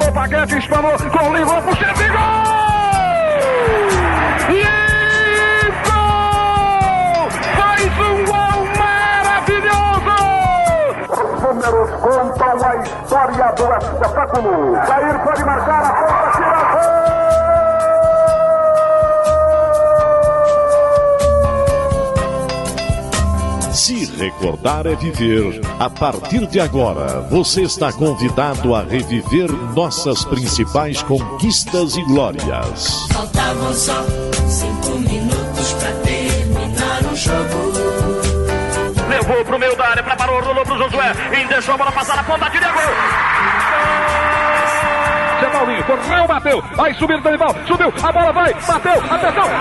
o Paquete, espanou, com o livro, puxa de gol! E gol! Faz um gol maravilhoso! Os números contam a história do espetáculo. Jair pode marcar a ponta, tira gol! Se recordar é viver. A partir de agora, você está convidado a reviver nossas principais conquistas e glórias. Faltavam só 5 minutos pra terminar o jogo. Levou pro meio da área, preparou, rolou pro Josué. E deixou a bola passar na ponta, tira gol! Zé Paulinho, correu, bateu. Vai subir o Danival, subiu, a bola vai, bateu, atenção, gol!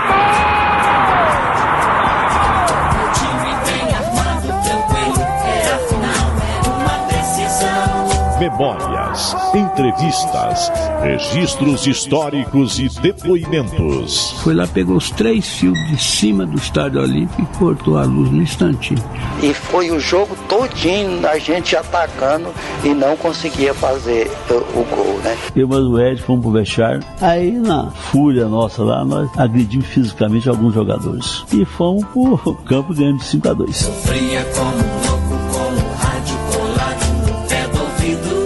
Memórias, entrevistas, registros históricos e depoimentos. Foi lá, pegou os 3 fios de cima do Estádio Olímpico e cortou a luz no instantinho. E foi o jogo todinho a gente atacando e não conseguia fazer o gol, né? Eu e o Ed fomos pro vestiário. Aí, na fúria nossa lá, nós agredimos fisicamente alguns jogadores. E fomos pro campo ganhando de 5-2. Sofria como louco, com o rádio colado no pé do ouvido.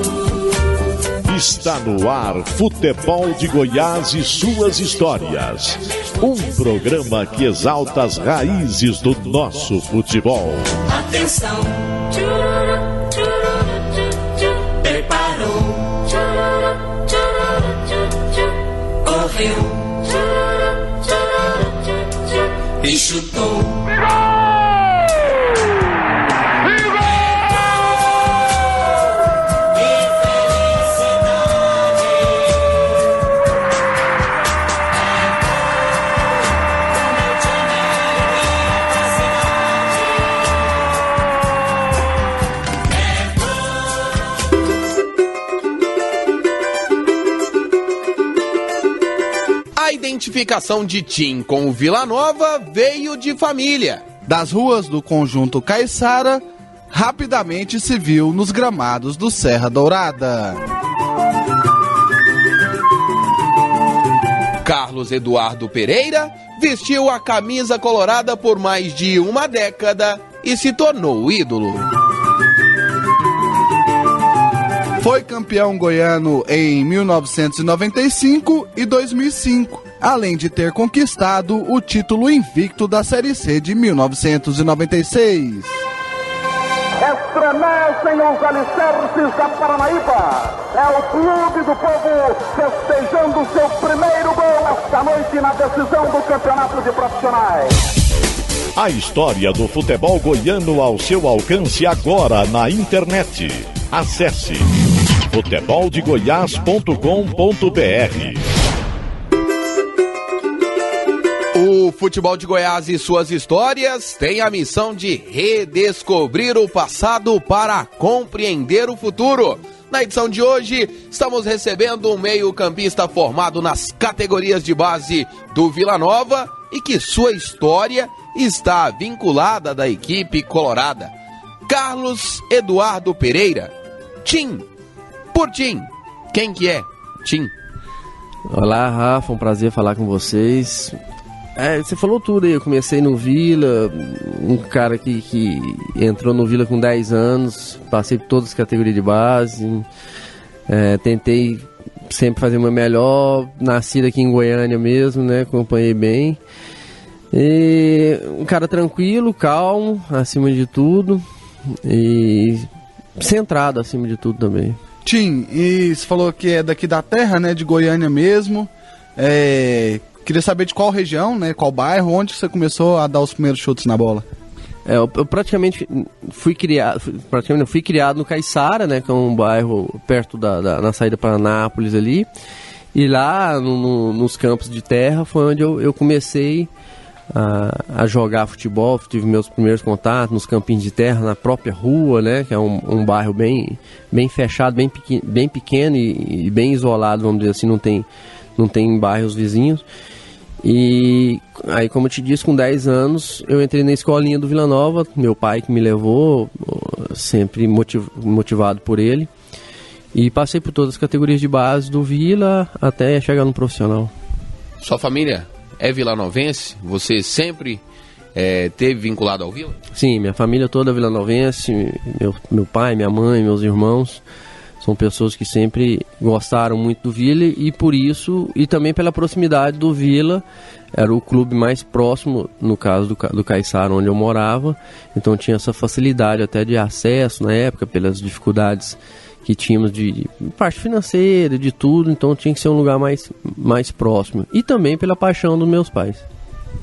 Está no ar Futebol de Goiás e suas histórias. Um programa que exalta as raízes do nosso futebol. Atenção! Preparou! Correu! E chutou! A identificação de Tim com o Vila Nova veio de família. Das ruas do conjunto Caiçara, rapidamente se viu nos gramados do Serra Dourada. Carlos Eduardo Pereira vestiu a camisa colorada por mais de uma década e se tornou ídolo. Foi campeão goiano em 1995 e 2005, além de ter conquistado o título invicto da Série C de 1996. Estremecem os alicerces da Paranaíba. É o clube do povo festejando seu primeiro gol esta noite na decisão do campeonato de profissionais. A história do futebol goiano ao seu alcance agora na internet. Acesse futeboldegoias.com.br. O Futebol de Goiás e suas histórias tem a missão de redescobrir o passado para compreender o futuro. Na edição de hoje, estamos recebendo um meio-campista formado nas categorias de base do Vila Nova e que sua história está vinculada da equipe colorada. Carlos Eduardo Pereira. Tim. Por Tim. Quem que é Tim? Olá, Rafa, um prazer falar com vocês. Você falou tudo aí, eu comecei no Vila, um cara que entrou no Vila com 10 anos, passei por todas as categorias de base, tentei sempre fazer o meu melhor, nasci aqui em Goiânia mesmo, né, acompanhei bem. E um cara tranquilo, calmo, acima de tudo, e centrado acima de tudo também. Tim, e você falou que é daqui da terra, né, de Goiânia mesmo, queria saber de qual região, né, qual bairro, onde você começou a dar os primeiros chutes na bola? Eu praticamente fui criado no Caiçara, né, que é um bairro perto na saída para Anápolis ali, e lá nos campos de terra foi onde eu comecei a jogar futebol, tive meus primeiros contatos nos campinhos de terra, na própria rua, né, que é um bairro bem fechado, bem pequeno e bem isolado, vamos dizer assim, não tem bairros vizinhos. E aí, como eu te disse, com 10 anos eu entrei na escolinha do Vila Nova, meu pai que me levou, sempre motivado por ele. E passei por todas as categorias de base do Vila até chegar no profissional. Sua família é vilanovense? Você sempre teve vinculado ao Vila? Sim, minha família toda é vilanovense, meu pai, minha mãe, meus irmãos. São pessoas que sempre gostaram muito do Vila e por isso, e também pela proximidade do Vila, era o clube mais próximo, no caso do Caiçara, onde eu morava. Então tinha essa facilidade até de acesso na época, pelas dificuldades que tínhamos de parte financeira, de tudo. Então tinha que ser um lugar mais próximo. E também pela paixão dos meus pais.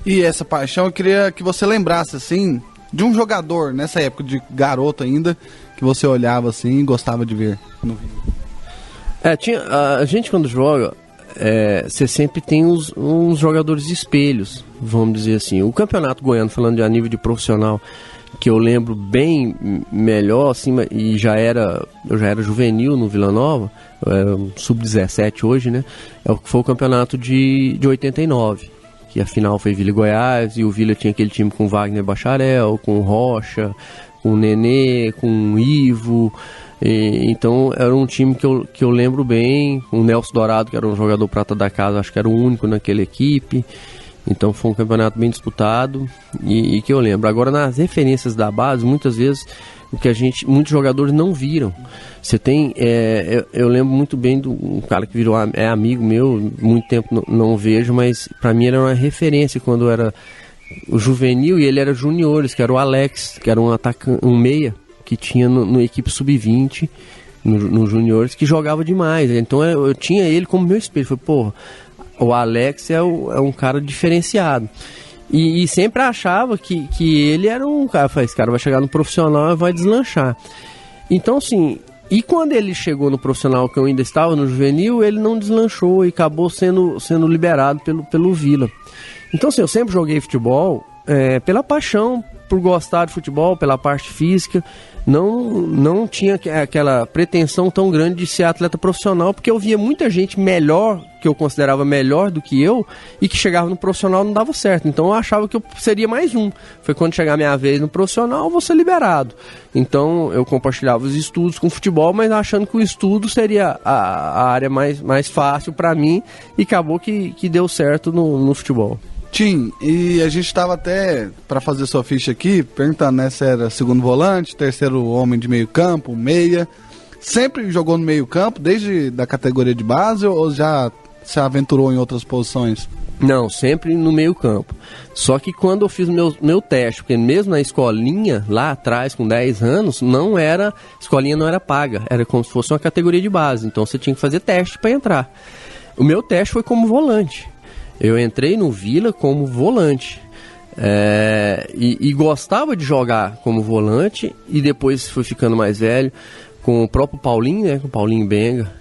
E essa paixão, eu queria que você lembrasse, assim, de um jogador, nessa época de garoto ainda, que você olhava assim e gostava de ver no vídeo. A gente quando joga, você sempre tem uns jogadores espelhos, vamos dizer assim. O campeonato goiano, falando de a nível de profissional, que eu lembro bem melhor, assim, e eu já era juvenil no Vila Nova, eu era sub-17 hoje, né? Foi o campeonato de 89. Que a final foi Vila e Goiás, e o Vila tinha aquele time com Wagner Bacharel, com Rocha, com Nenê, com Ivo. Então era um time que eu lembro bem. O Nelson Dourado, que era um jogador prata da casa, acho que era o único naquela equipe. Então foi um campeonato bem disputado e que eu lembro. Agora, nas referências da base, muitas vezes o que muitos jogadores não viram. Você tem, eu lembro muito bem do um cara que virou amigo meu, muito tempo não vejo, mas para mim ele era uma referência quando eu era o juvenil e ele era juniores, que era o Alex, que era um meia que tinha no equipe sub-20, no juniores, que jogava demais. Então eu tinha ele como meu espelho. Falei, porra, o Alex é um cara diferenciado. E sempre achava que ele era um cara, falei, esse cara vai chegar no profissional e vai deslanchar. Então, assim, e quando ele chegou no profissional, que eu ainda estava no juvenil, ele não deslanchou e acabou sendo liberado pelo Vila. Então, assim, eu sempre joguei futebol pela paixão, por gostar de futebol, pela parte física. Não tinha aquela pretensão tão grande de ser atleta profissional, porque eu via muita gente melhor, que eu considerava melhor do que eu, e que chegava no profissional não dava certo. Então eu achava que eu seria mais um. Foi quando chegar a minha vez no profissional, eu vou ser liberado. Então eu compartilhava os estudos com o futebol, mas achando que o estudo seria a área mais fácil para mim, e acabou que deu certo no futebol. Tim, e a gente estava até, para fazer sua ficha aqui, perguntando, né, se era segundo volante, terceiro homem de meio campo, meia. Sempre jogou no meio campo, desde da categoria de base, ou já se aventurou em outras posições? Não, sempre no meio campo. Só que quando eu fiz meu teste, porque mesmo na escolinha, lá atrás, com 10 anos, escolinha não era paga, era como se fosse uma categoria de base, então você tinha que fazer teste para entrar. O meu teste foi como volante. Eu entrei no Vila como volante e gostava de jogar como volante, e depois fui ficando mais velho com o próprio Paulinho, né, com o Paulinho Benga,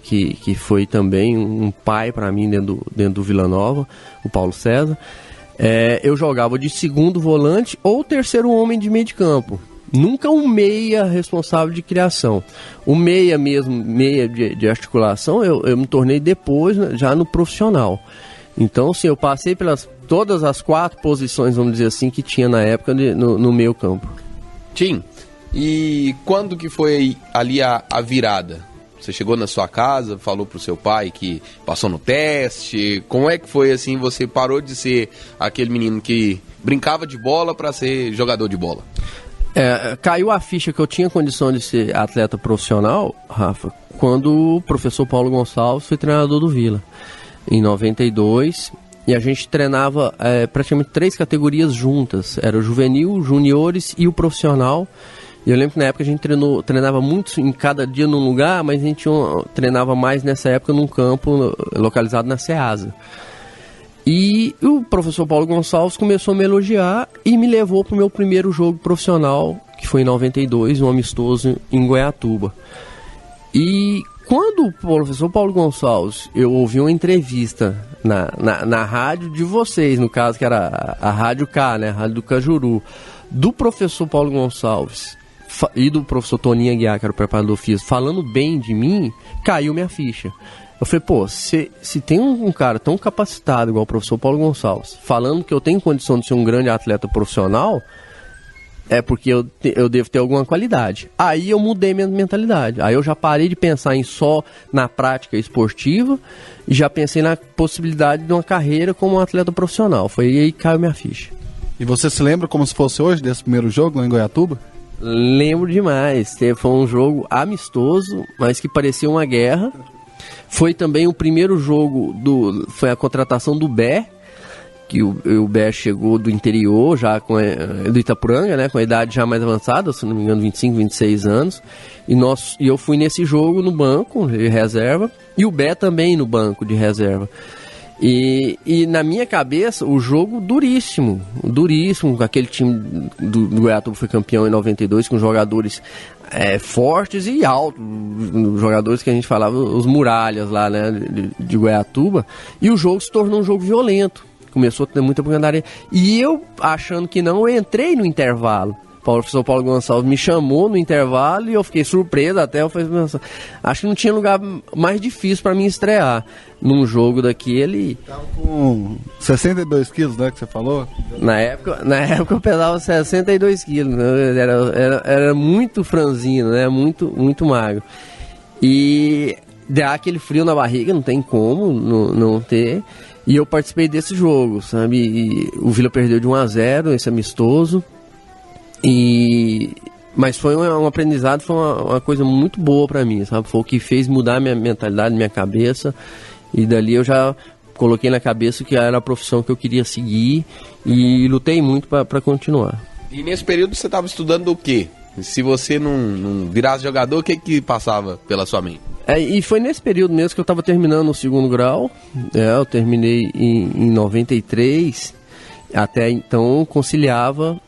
que foi também um pai para mim dentro do Vila Nova, o Paulo César. Eu jogava de segundo volante ou terceiro homem de meio de campo. Nunca um meia responsável de criação. O meia mesmo, meia de articulação, eu me tornei depois, já no profissional. Então, sim, eu passei pelas todas as 4 posições, vamos dizer assim, que tinha na época no meio campo. Tim, e quando que foi ali a virada? Você chegou na sua casa, falou pro seu pai que passou no teste? Como é que foi, assim, você parou de ser aquele menino que brincava de bola para ser jogador de bola? Caiu a ficha que eu tinha condição de ser atleta profissional, Rafa, quando o professor Paulo Gonçalves foi treinador do Vila. Em 92, e a gente treinava praticamente 3 categorias juntas. Era o juvenil, juniores e o profissional. E eu lembro que na época a gente treinava muito em cada dia num lugar, mas a gente treinava mais nessa época num campo localizado na Ceasa. E o professor Paulo Gonçalves começou a me elogiar e me levou para o meu primeiro jogo profissional, que foi em 92, um amistoso em Goiatuba. E quando o professor Paulo Gonçalves, eu ouvi uma entrevista na rádio de vocês, no caso que era a Rádio K, né, a Rádio do Cajuru, do professor Paulo Gonçalves e do professor Toninho Aguiar, que era o preparador físico, falando bem de mim, caiu minha ficha. Eu falei, pô, se tem um cara tão capacitado igual o professor Paulo Gonçalves, falando que eu tenho condição de ser um grande atleta profissional, é porque eu devo ter alguma qualidade. Aí eu mudei minha mentalidade. Aí eu já parei de pensar só na prática esportiva e já pensei na possibilidade de uma carreira como um atleta profissional. Foi aí que caiu minha ficha. E você se lembra como se fosse hoje, desse primeiro jogo lá em Goiatuba? Lembro demais. Foi um jogo amistoso, mas que parecia uma guerra. Foi também o primeiro jogo, foi a contratação do Bé, que o Bé chegou do interior, já do Itapuranga, né, com a idade já mais avançada, se não me engano, 25, 26 anos. E eu fui nesse jogo no banco de reserva, e o Bé também no banco de reserva. E na minha cabeça, o jogo duríssimo, com aquele time do Goiatuba, foi campeão em 92, com jogadores fortes e altos, jogadores que a gente falava, os muralhas lá, né, de Goiatuba, e o jogo se tornou um jogo violento. Começou a ter muita pancadaria. E eu, achando que não, eu entrei no intervalo. O professor Paulo Gonçalves me chamou no intervalo e eu fiquei surpreso até. Eu falei, acho que não tinha lugar mais difícil para mim estrear num jogo daquele. Tava com 62 quilos, né, que você falou? Na época eu pesava 62 quilos. Né? Era muito franzino, né? Muito magro. E dá aquele frio na barriga, não tem como não ter. E eu participei desse jogo, sabe? E o Vila perdeu de 1-0, esse amistoso. Mas foi um aprendizado, foi uma coisa muito boa pra mim, sabe? Foi o que fez mudar minha mentalidade, minha cabeça. E dali eu já coloquei na cabeça que era a profissão que eu queria seguir. E lutei muito pra continuar. E nesse período você estava estudando o quê? Se você não virasse jogador, o que passava pela sua mente? E foi nesse período mesmo que eu estava terminando o segundo grau. Eu terminei em 93. Até então conciliava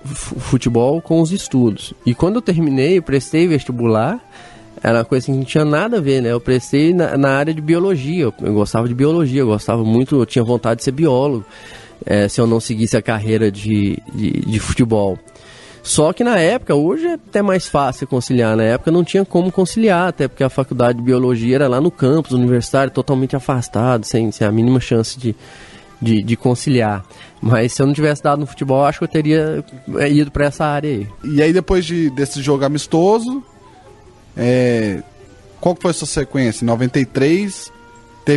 futebol com os estudos. E quando eu terminei, eu prestei vestibular. Era uma coisa assim, que não tinha nada a ver, né? Eu prestei na área de biologia. Eu gostava de biologia, eu tinha vontade de ser biólogo. Se eu não seguisse a carreira de futebol. Só que na época, hoje é até mais fácil conciliar, na época não tinha como conciliar, até porque a faculdade de biologia era lá no campus universitário, totalmente afastado, sem a mínima chance de conciliar. Mas se eu não tivesse dado no futebol, acho que eu teria ido para essa área aí. E aí depois desse jogo amistoso, qual que foi a sua sequência? Em 93,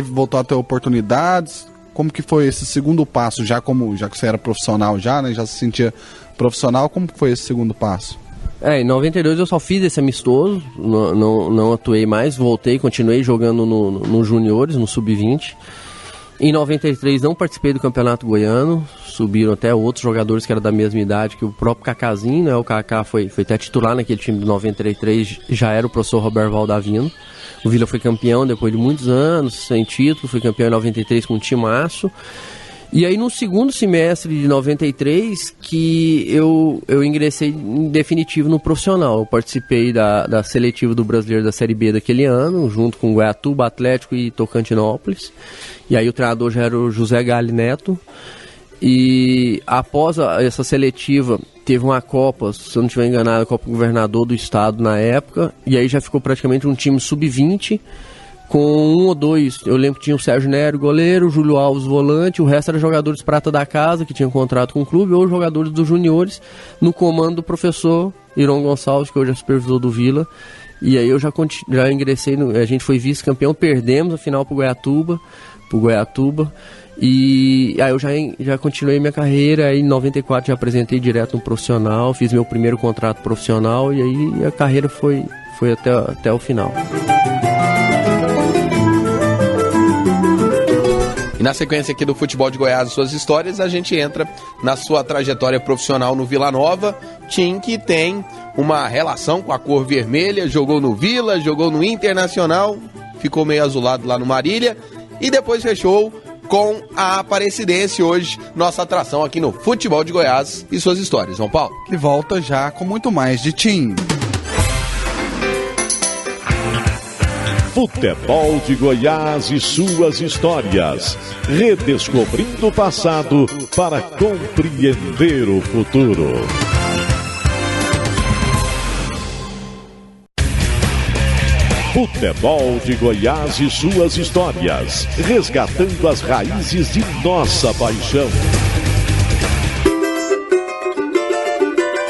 voltou a ter oportunidades? Como que foi esse segundo passo, já que você era profissional né, já se sentia profissional, como foi esse segundo passo? Em 92 eu só fiz esse amistoso, não atuei mais, continuei jogando no juniores, no sub-20. Em 93 não participei do Campeonato Goiano, subiram até outros jogadores que eram da mesma idade que o próprio Cacazinho, né? O Cacá foi até titular naquele time de 93, já era o professor Roberto Valdavino. O Vila foi campeão depois de muitos anos, sem título, foi campeão em 93 com um timaço. E aí no segundo semestre de 93 que eu ingressei em definitivo no profissional. Eu participei da seletiva do Brasileiro da Série B daquele ano, junto com Goiatuba, Atlético e Tocantinópolis. E aí o treinador já era o José Gali Neto. E após essa seletiva teve uma Copa, se eu não estiver enganado, a Copa Governador do Estado na época. E aí já ficou praticamente um time sub-20. Com um ou dois, eu lembro que tinha o Sérgio Nery, goleiro, o Júlio Alves, volante, o resto era jogadores prata da casa, que tinham contrato com o clube, ou jogadores dos juniores, no comando do professor Iron Gonçalves, que hoje é supervisor do Vila. E aí eu já ingressei, a gente foi vice-campeão, perdemos a final pro Goiatuba, e aí eu já continuei minha carreira, aí em 94 já apresentei direto no profissional, fiz meu primeiro contrato profissional, e aí a carreira foi até o final. E na sequência aqui do Futebol de Goiás e suas histórias, a gente entra na sua trajetória profissional no Vila Nova, time que tem uma relação com a cor vermelha, jogou no Vila, jogou no Internacional, ficou meio azulado lá no Marília e depois fechou com a Aparecidense, hoje nossa atração aqui no Futebol de Goiás e suas histórias. João Paulo. Que volta já com muito mais de time. Futebol de Goiás e suas histórias. Redescobrindo o passado para compreender o futuro. Futebol de Goiás e suas histórias. Resgatando as raízes de nossa paixão.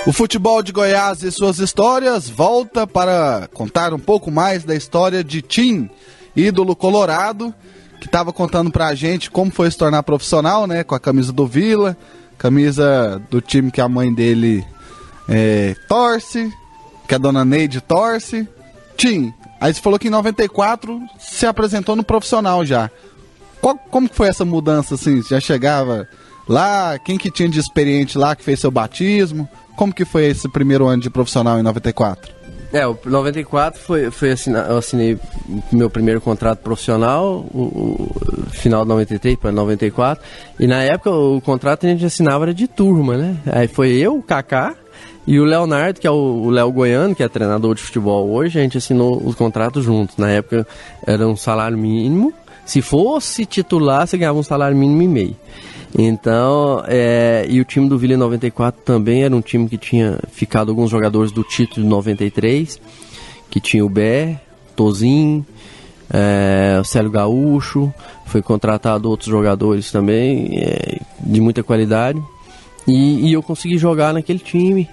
O futebol de Goiás e suas histórias volta para contar um pouco mais da história de Tim, ídolo colorado, que estava contando pra gente como foi se tornar profissional, né? Com a camisa do Vila, camisa do time que a mãe dele torce, que a dona Neide torce. Tim, aí você falou que em 94 se apresentou no profissional já. Como que foi essa mudança, assim? Já chegava lá? Quem que tinha de experiente lá que fez seu batismo? Como que foi esse primeiro ano de profissional em 94? O 94 foi assinar, eu assinei meu primeiro contrato profissional, o final de 93 para 94, e na época o contrato a gente assinava era de turma, né? Aí foi eu, o Kaká e o Leonardo, que é o Léo Goiano, que é treinador de futebol hoje, a gente assinou os contratos juntos. Na época era um salário mínimo, se fosse titular você ganhava um salário mínimo e meio. Então, e o time do Vila em 94 também era um time que tinha ficado alguns jogadores do título de 93, que tinha o Bé, Tozinho, o Célio Gaúcho, foi contratado outros jogadores também, de muita qualidade, e eu consegui jogar naquele time,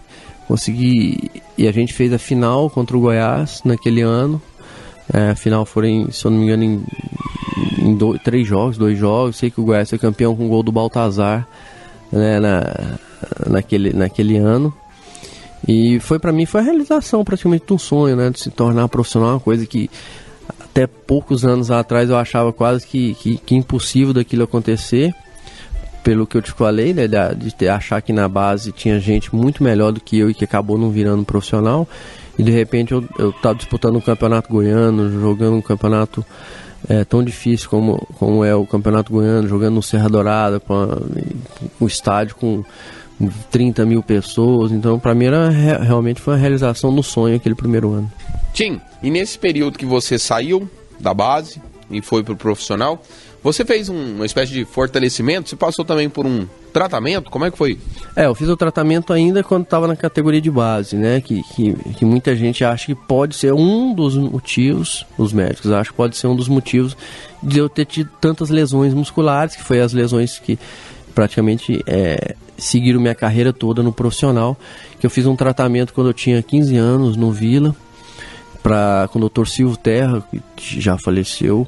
e a gente fez a final contra o Goiás naquele ano. A final foi, se eu não me engano, em 2 jogos. Sei que o Goiás foi campeão com o gol do Baltazar, né, naquele ano. E pra mim foi a realização praticamente de um sonho, né, de se tornar profissional, uma coisa que até poucos anos atrás eu achava quase que impossível daquilo acontecer. Pelo que eu te falei, né, de achar que na base tinha gente muito melhor do que eu e que acabou não virando profissional. E de repente eu estava disputando um campeonato goiano, jogando um campeonato tão difícil como é o campeonato goiano, jogando no Serra Dourada, com o estádio com 30 mil pessoas. Então, para mim, realmente foi uma realização do sonho aquele primeiro ano. Tim, e nesse período que você saiu da base e foi pro profissional, você fez uma espécie de fortalecimento? Você passou também por um tratamento? Como é que foi? Eu fiz o tratamento ainda quando estava na categoria de base, né? Que muita gente acha que pode ser um dos motivos, os médicos acham que pode ser um dos motivos de eu ter tido tantas lesões musculares, que foi as lesões que praticamente seguiram minha carreira toda no profissional. Que eu fiz um tratamento quando eu tinha 15 anos no Vila, com o Dr. Silvio Terra, que já faleceu,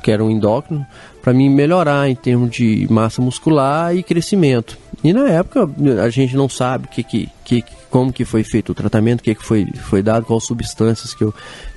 que era um endócrino, para mim melhorar em termos de massa muscular e crescimento. E na época a gente não sabe como que foi feito o tratamento, o que foi dado, quais substâncias que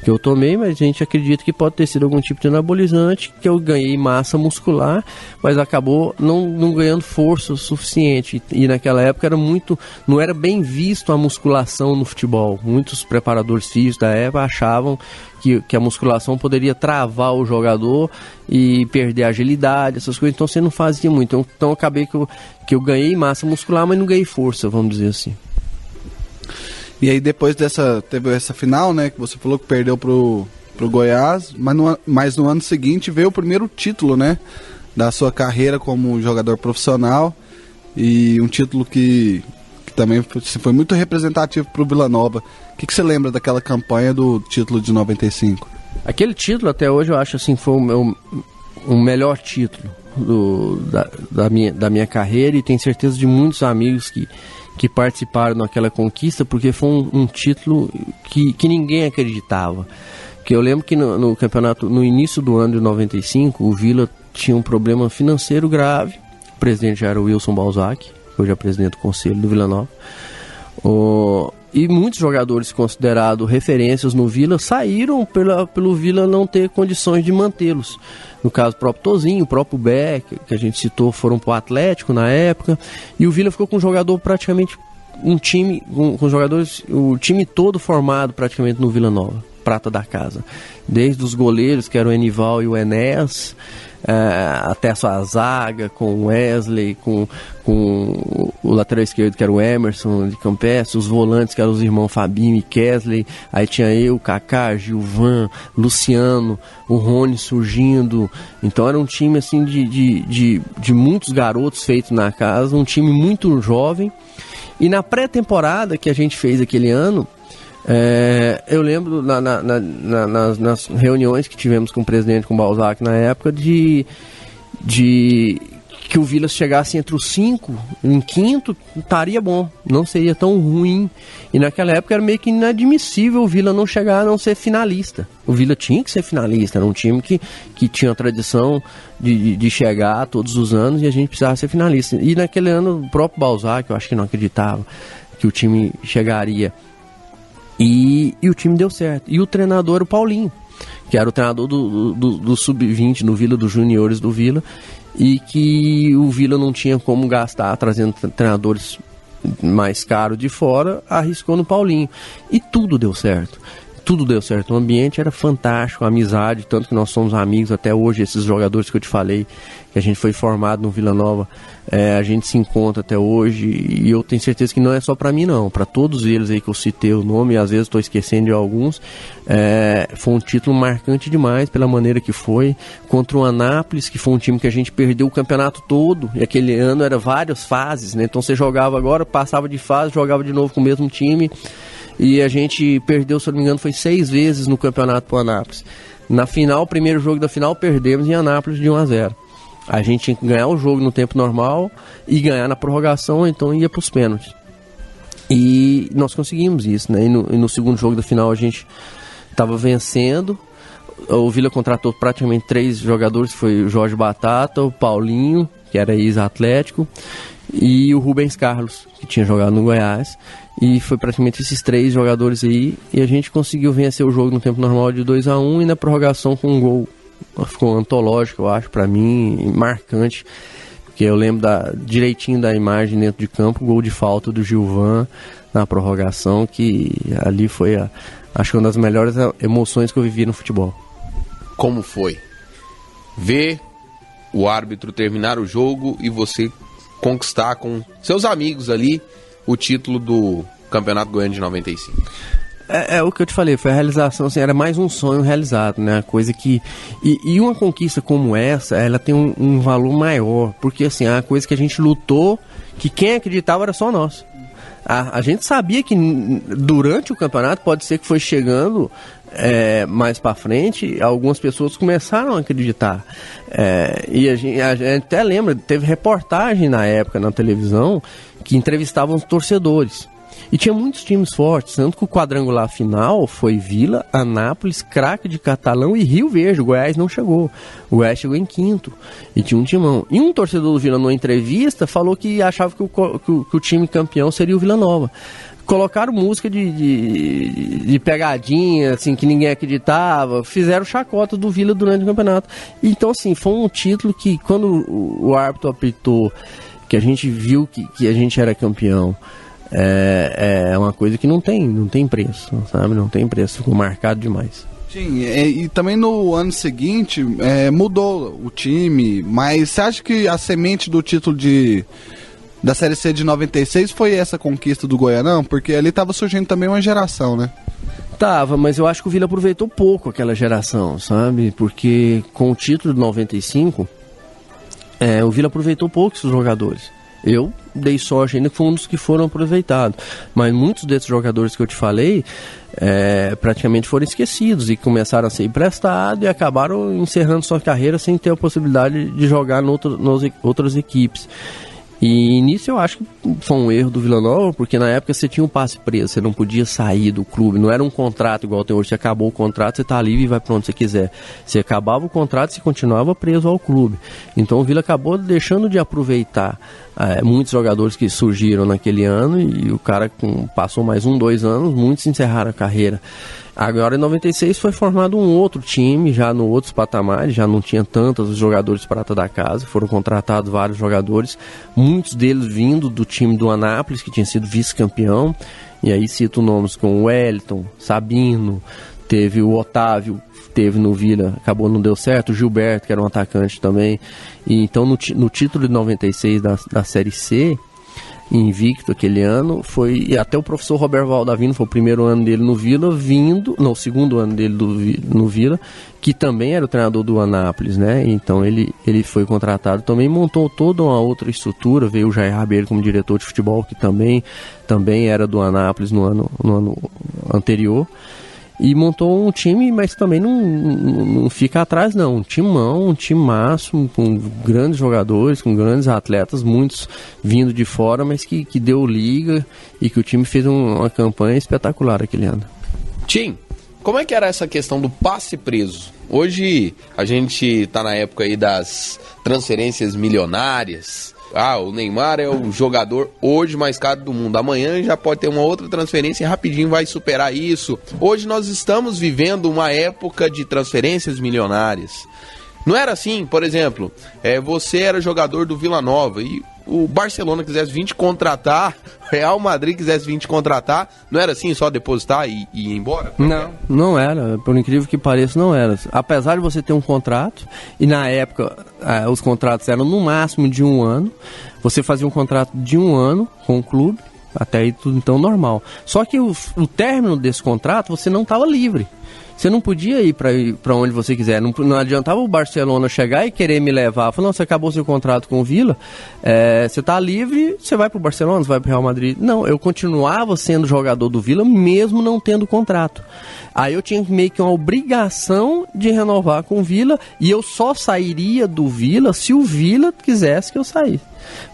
eu tomei, mas a gente acredita que pode ter sido algum tipo de anabolizante, que eu ganhei massa muscular, mas acabou não ganhando força o suficiente. E naquela época não era bem visto a musculação no futebol. Muitos preparadores físicos da época achavam que a musculação poderia travar o jogador e perder a agilidade, essas coisas, então você não fazia muito. Então acabei que eu ganhei massa muscular, mas não ganhei força, vamos dizer assim. E aí depois teve essa final, né, que você falou que perdeu pro Goiás, mas no ano seguinte veio o primeiro título, né, da sua carreira como jogador profissional, e um título que também foi muito representativo pro Vila Nova. O que você lembra daquela campanha do título de 95? Aquele título até hoje eu acho assim, foi o melhor título da minha carreira, e tenho certeza de muitos amigos que participaram naquela conquista, porque foi um título que ninguém acreditava. Que eu lembro que no campeonato, no início do ano de 95, o Vila tinha um problema financeiro grave. O presidente já era o Wilson Balzac, hoje é presidente do conselho do Vila Nova. E muitos jogadores considerados referências no Vila saíram pelo Vila não ter condições de mantê-los. No caso, o próprio Tozinho, o próprio Bé, que a gente citou, foram para o Atlético na época. E o Vila ficou com um jogador praticamente, um time, com jogadores, o time todo formado praticamente no Vila Nova, prata da casa. Desde os goleiros, que eram o Enival e o Enéas, até a sua zaga, com o Wesley, com o lateral esquerdo, que era o Emerson de Campestre, os volantes, que eram os irmãos Fabinho e Kesley, aí tinha eu, Kaká, Gilvan, Luciano, o Rony surgindo. Então era um time assim de muitos garotos feitos na casa, um time muito jovem. E na pré-temporada que a gente fez aquele ano, eu lembro nas reuniões que tivemos com o presidente, com o Balzac na época, que que o Vila chegasse entre os 5, em quinto, estaria bom, não seria tão ruim. E naquela época era meio que inadmissível o Vila não chegar a não ser finalista. O Vila tinha que ser finalista, era um time que tinha a tradição de chegar todos os anos e a gente precisava ser finalista. E naquele ano o próprio Balzac, eu acho que não acreditava que o time chegaria. E o time deu certo. E o treinador era o Paulinho, que era o treinador do Sub-20 no Vila, dos juniores do Vila, e que o Vila não tinha como gastar trazendo treinadores mais caros de fora, arriscou no Paulinho. E tudo deu certo. Tudo deu certo. O ambiente era fantástico, a amizade, tanto que nós somos amigos até hoje. Esses jogadores que eu te falei, que a gente foi formado no Vila Nova, a gente se encontra até hoje. E eu tenho certeza que não é só para mim, não. Para todos eles aí que eu citei o nome, e às vezes estou esquecendo de alguns. Foi um título marcante demais pela maneira que foi. Contra o Anápolis, que foi um time que a gente perdeu o campeonato todo. E aquele ano era várias fases, né? Então você jogava agora, passava de fase, jogava de novo com o mesmo time. E a gente perdeu, se eu não me engano, foi 6 vezes no campeonato pro Anápolis. Na final, o primeiro jogo da final, perdemos em Anápolis de 1-0. A gente tinha que ganhar o jogo no tempo normal e ganhar na prorrogação, então ia pros pênaltis. E nós conseguimos isso, né? E no segundo jogo da final a gente estava vencendo. O Vila contratou praticamente 3 jogadores, foi o Jorge Batata, o Paulinho, que era ex-Atlético, e o Rubens Carlos, que tinha jogado no Goiás. E foi praticamente esses 3 jogadores aí. E a gente conseguiu vencer o jogo no tempo normal de 2-1 e na prorrogação com um gol. Ficou antológico, eu acho, pra mim, marcante. Porque eu lembro direitinho da imagem dentro de campo, o gol de falta do Gilvan na prorrogação, que ali foi, acho que uma das melhores emoções que eu vivi no futebol. Como foi ver o árbitro terminar o jogo e você conquistar com seus amigos ali o título do Campeonato Goiano de 95? É o que eu te falei, foi a realização, assim, era mais um sonho realizado, né? Coisa que... E uma conquista como essa, ela tem um valor maior, porque assim, é uma coisa que a gente lutou, que quem acreditava era só nós. A gente sabia que durante o campeonato, pode ser que foi chegando mais pra frente, algumas pessoas começaram a acreditar. E a gente até lembra, teve reportagem na época na televisão que entrevistavam os torcedores. E tinha muitos times fortes, tanto que o quadrangular final foi Vila, Anápolis, Craque de Catalão e Rio Verde. O Goiás não chegou. O Goiás chegou em quinto. E tinha um timão. E um torcedor do Vila, numa entrevista, falou que achava que o time campeão seria o Vila Nova. Colocaram música de pegadinha, assim, que ninguém acreditava. Fizeram chacota do Vila durante o campeonato. Então, assim, foi um título que, quando o árbitro apitou, que a gente viu que a gente era campeão, é uma coisa que não tem preço, sabe? Não tem preço, ficou marcado demais. Sim, e também no ano seguinte mudou o time, mas você acha que a semente do título da Série C de 96 foi essa conquista do Goianão? Porque ali tava surgindo também uma geração, né? Tava, mas eu acho que o Vila aproveitou pouco aquela geração, sabe? Porque com o título de 95, o Vila aproveitou pouco esses jogadores. Eu dei sorte ainda que foi um dos que foram aproveitados. Mas muitos desses jogadores que eu te falei praticamente foram esquecidos e começaram a ser emprestados e acabaram encerrando sua carreira sem ter a possibilidade de jogar nas outras equipes. E nisso eu acho que foi um erro do Vila Nova, porque na época você tinha um passe preso, você não podia sair do clube, não era um contrato igual tem hoje, você acabou o contrato, você está livre e vai para onde você quiser. Você acabava o contrato, você continuava preso ao clube. Então o Vila acabou deixando de aproveitar muitos jogadores que surgiram naquele ano e o cara passou mais 2 anos, muitos encerraram a carreira. Agora em 96 foi formado um outro time, já no outros patamares, já não tinha tantos jogadores prata da casa, foram contratados vários jogadores, muitos deles vindo do time do Anápolis, que tinha sido vice-campeão, e aí cito nomes como o Wellington, Sabino, teve o Otávio, teve no Vila, acabou não deu certo, o Gilberto, que era um atacante também, e então no título de 96 da Série C, invicto aquele ano, e até o professor Roberto Valdavino, foi o primeiro ano dele no Vila, o segundo ano dele no Vila, que também era o treinador do Anápolis, né? Então ele foi contratado, também montou toda uma outra estrutura, veio o Jair Rabeiro como diretor de futebol, que também era do Anápolis no ano anterior. e montou um time, mas também não fica atrás não, um timaço, com grandes jogadores, com grandes atletas, muitos vindo de fora, mas que deu liga e que o time fez uma campanha espetacular aquele ano. Tim, como é que era essa questão do passe preso? Hoje a gente tá na época aí das transferências milionárias. O Neymar é o jogador hoje mais caro do mundo. Amanhã já pode ter uma outra transferência e rapidinho vai superar isso. Hoje nós estamos vivendo uma época de transferências milionárias. Não era assim, por exemplo, você era jogador do Vila Nova e o Barcelona quisesse vir te contratar, o Real Madrid quisesse vir te contratar, não era assim, só depositar e ir embora? Não era, por incrível que pareça, não era. Apesar de você ter um contrato, e na época os contratos eram no máximo de 1 ano, você fazia um contrato de 1 ano com o clube, até aí tudo então normal. Só que o término desse contrato, você não estava livre. Você não podia ir para onde você quiser. Não adiantava o Barcelona chegar e querer me levar. Falar, não, você acabou seu contrato com o Vila, você está livre, você vai para o Barcelona, você vai para o Real Madrid. Não, eu continuava sendo jogador do Vila, mesmo não tendo contrato. Aí eu tinha meio que uma obrigação de renovar com o Vila, e eu só sairia do Vila se o Vila quisesse que eu saísse.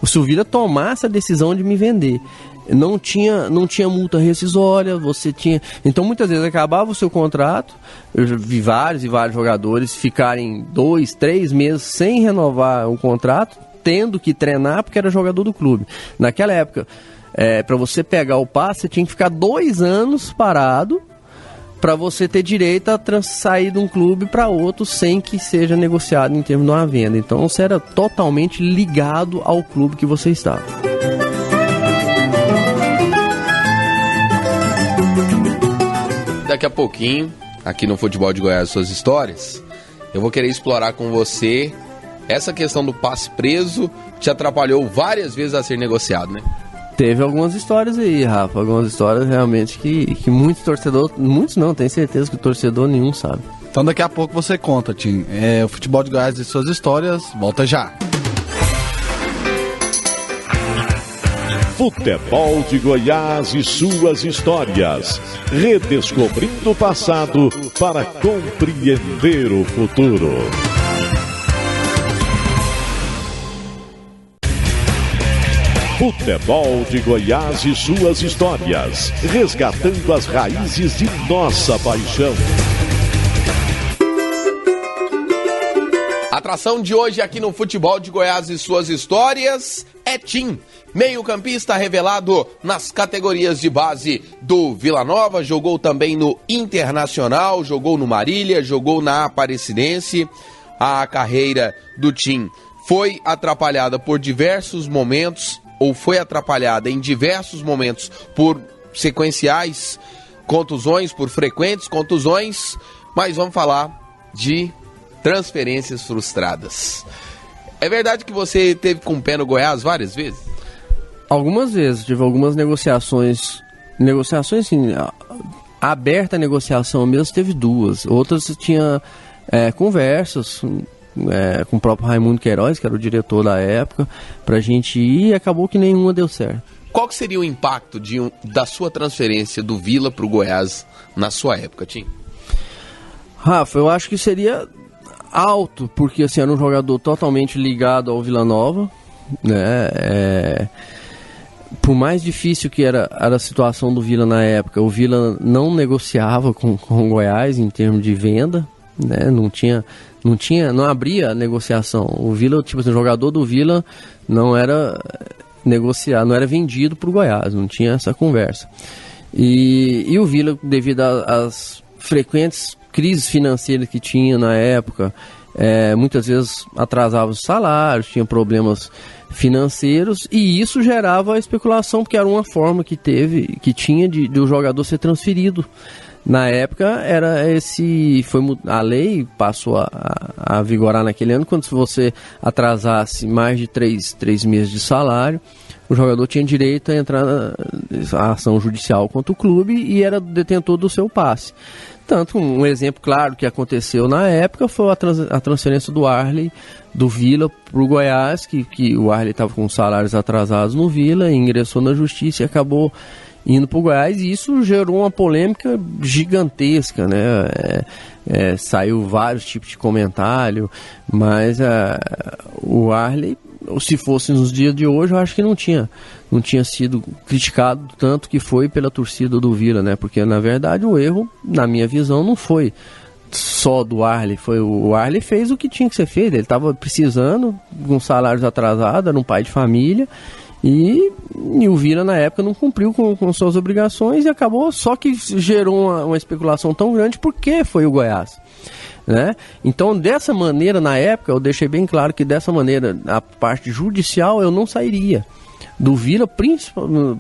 Se o Vila tomasse a decisão de me vender. Não tinha multa rescisória, você tinha... Então muitas vezes acabava o seu contrato, eu já vi vários e vários jogadores ficarem 2, 3 meses sem renovar o contrato, tendo que treinar porque era jogador do clube. Naquela época, para você pegar o passe, você tinha que ficar 2 anos parado para você ter direito a sair de um clube para outro sem que seja negociado em termos de uma venda. Então você era totalmente ligado ao clube que você estava. Daqui a pouquinho, aqui no Futebol de Goiás, suas histórias, eu vou querer explorar com você essa questão do passe preso, te atrapalhou várias vezes a ser negociado, né? Teve algumas histórias aí, Rafa, algumas histórias realmente que muitos torcedores, muitos não, tenho certeza que o torcedor nenhum sabe. Então daqui a pouco você conta, Tim. O Futebol de Goiás e suas histórias, volta já. Futebol de Goiás e suas histórias. Redescobrindo o passado para compreender o futuro. Futebol de Goiás e suas histórias. Resgatando as raízes de nossa paixão. A atração de hoje aqui no Futebol de Goiás e suas histórias é Tim, meio-campista revelado nas categorias de base do Vila Nova, jogou também no Internacional, jogou no Marília, jogou na Aparecidense. A carreira do Tim foi atrapalhada por diversos momentos, ou foi atrapalhada em diversos momentos por sequenciais contusões, por frequentes contusões, mas vamos falar de transferências frustradas. É verdade que você teve com o pé no Goiás várias vezes? Algumas vezes, tive algumas negociações assim, aberta a negociação mesmo, teve 2. Outras tinha conversas com o próprio Raimundo Queiroz, que era o diretor da época, pra gente ir, e acabou que nenhuma deu certo. Qual que seria o impacto da sua transferência do Vila pro Goiás na sua época, Tim? Rafa, eu acho que seria alto, porque assim, era um jogador totalmente ligado ao Vila Nova, né? Por mais difícil que era a situação do Vila na época, o Vila não negociava com o Goiás em termos de venda, né? Não abria negociação. O Vila, tipo assim, o jogador do Vila não era negociado, não era vendido para o Goiás, não tinha essa conversa. E o Vila, devido às frequentes crises financeiras que tinha na época, muitas vezes atrasava os salários, tinha problemas financeiros, e isso gerava a especulação, porque era uma forma que tinha de o jogador ser transferido. Na época, a lei passou a vigorar naquele ano, quando você atrasasse mais de 3 meses de salário, o jogador tinha direito a entrar na ação judicial contra o clube e era detentor do seu passe. Tanto um exemplo claro que aconteceu na época foi a transferência do Arley do Vila para o Goiás, que o Arley estava com salários atrasados no Vila, ingressou na justiça e acabou indo pro Goiás, e isso gerou uma polêmica gigantesca, né? Saiu vários tipos de comentário, mas o Arley, se fosse nos dias de hoje, eu acho que não tinha sido criticado tanto que foi pela torcida do Vila, né? Porque na verdade o erro, na minha visão, não foi só do Arley, o Arley fez o que tinha que ser feito. Ele estava precisando, com salários atrasados, era um pai de família, e o Vila na época não cumpriu com suas obrigações, e acabou, só que gerou uma especulação tão grande porque foi o Goiás, né? Então, dessa maneira, na época, eu deixei bem claro que dessa maneira, a parte judicial, eu não sairia do Vila,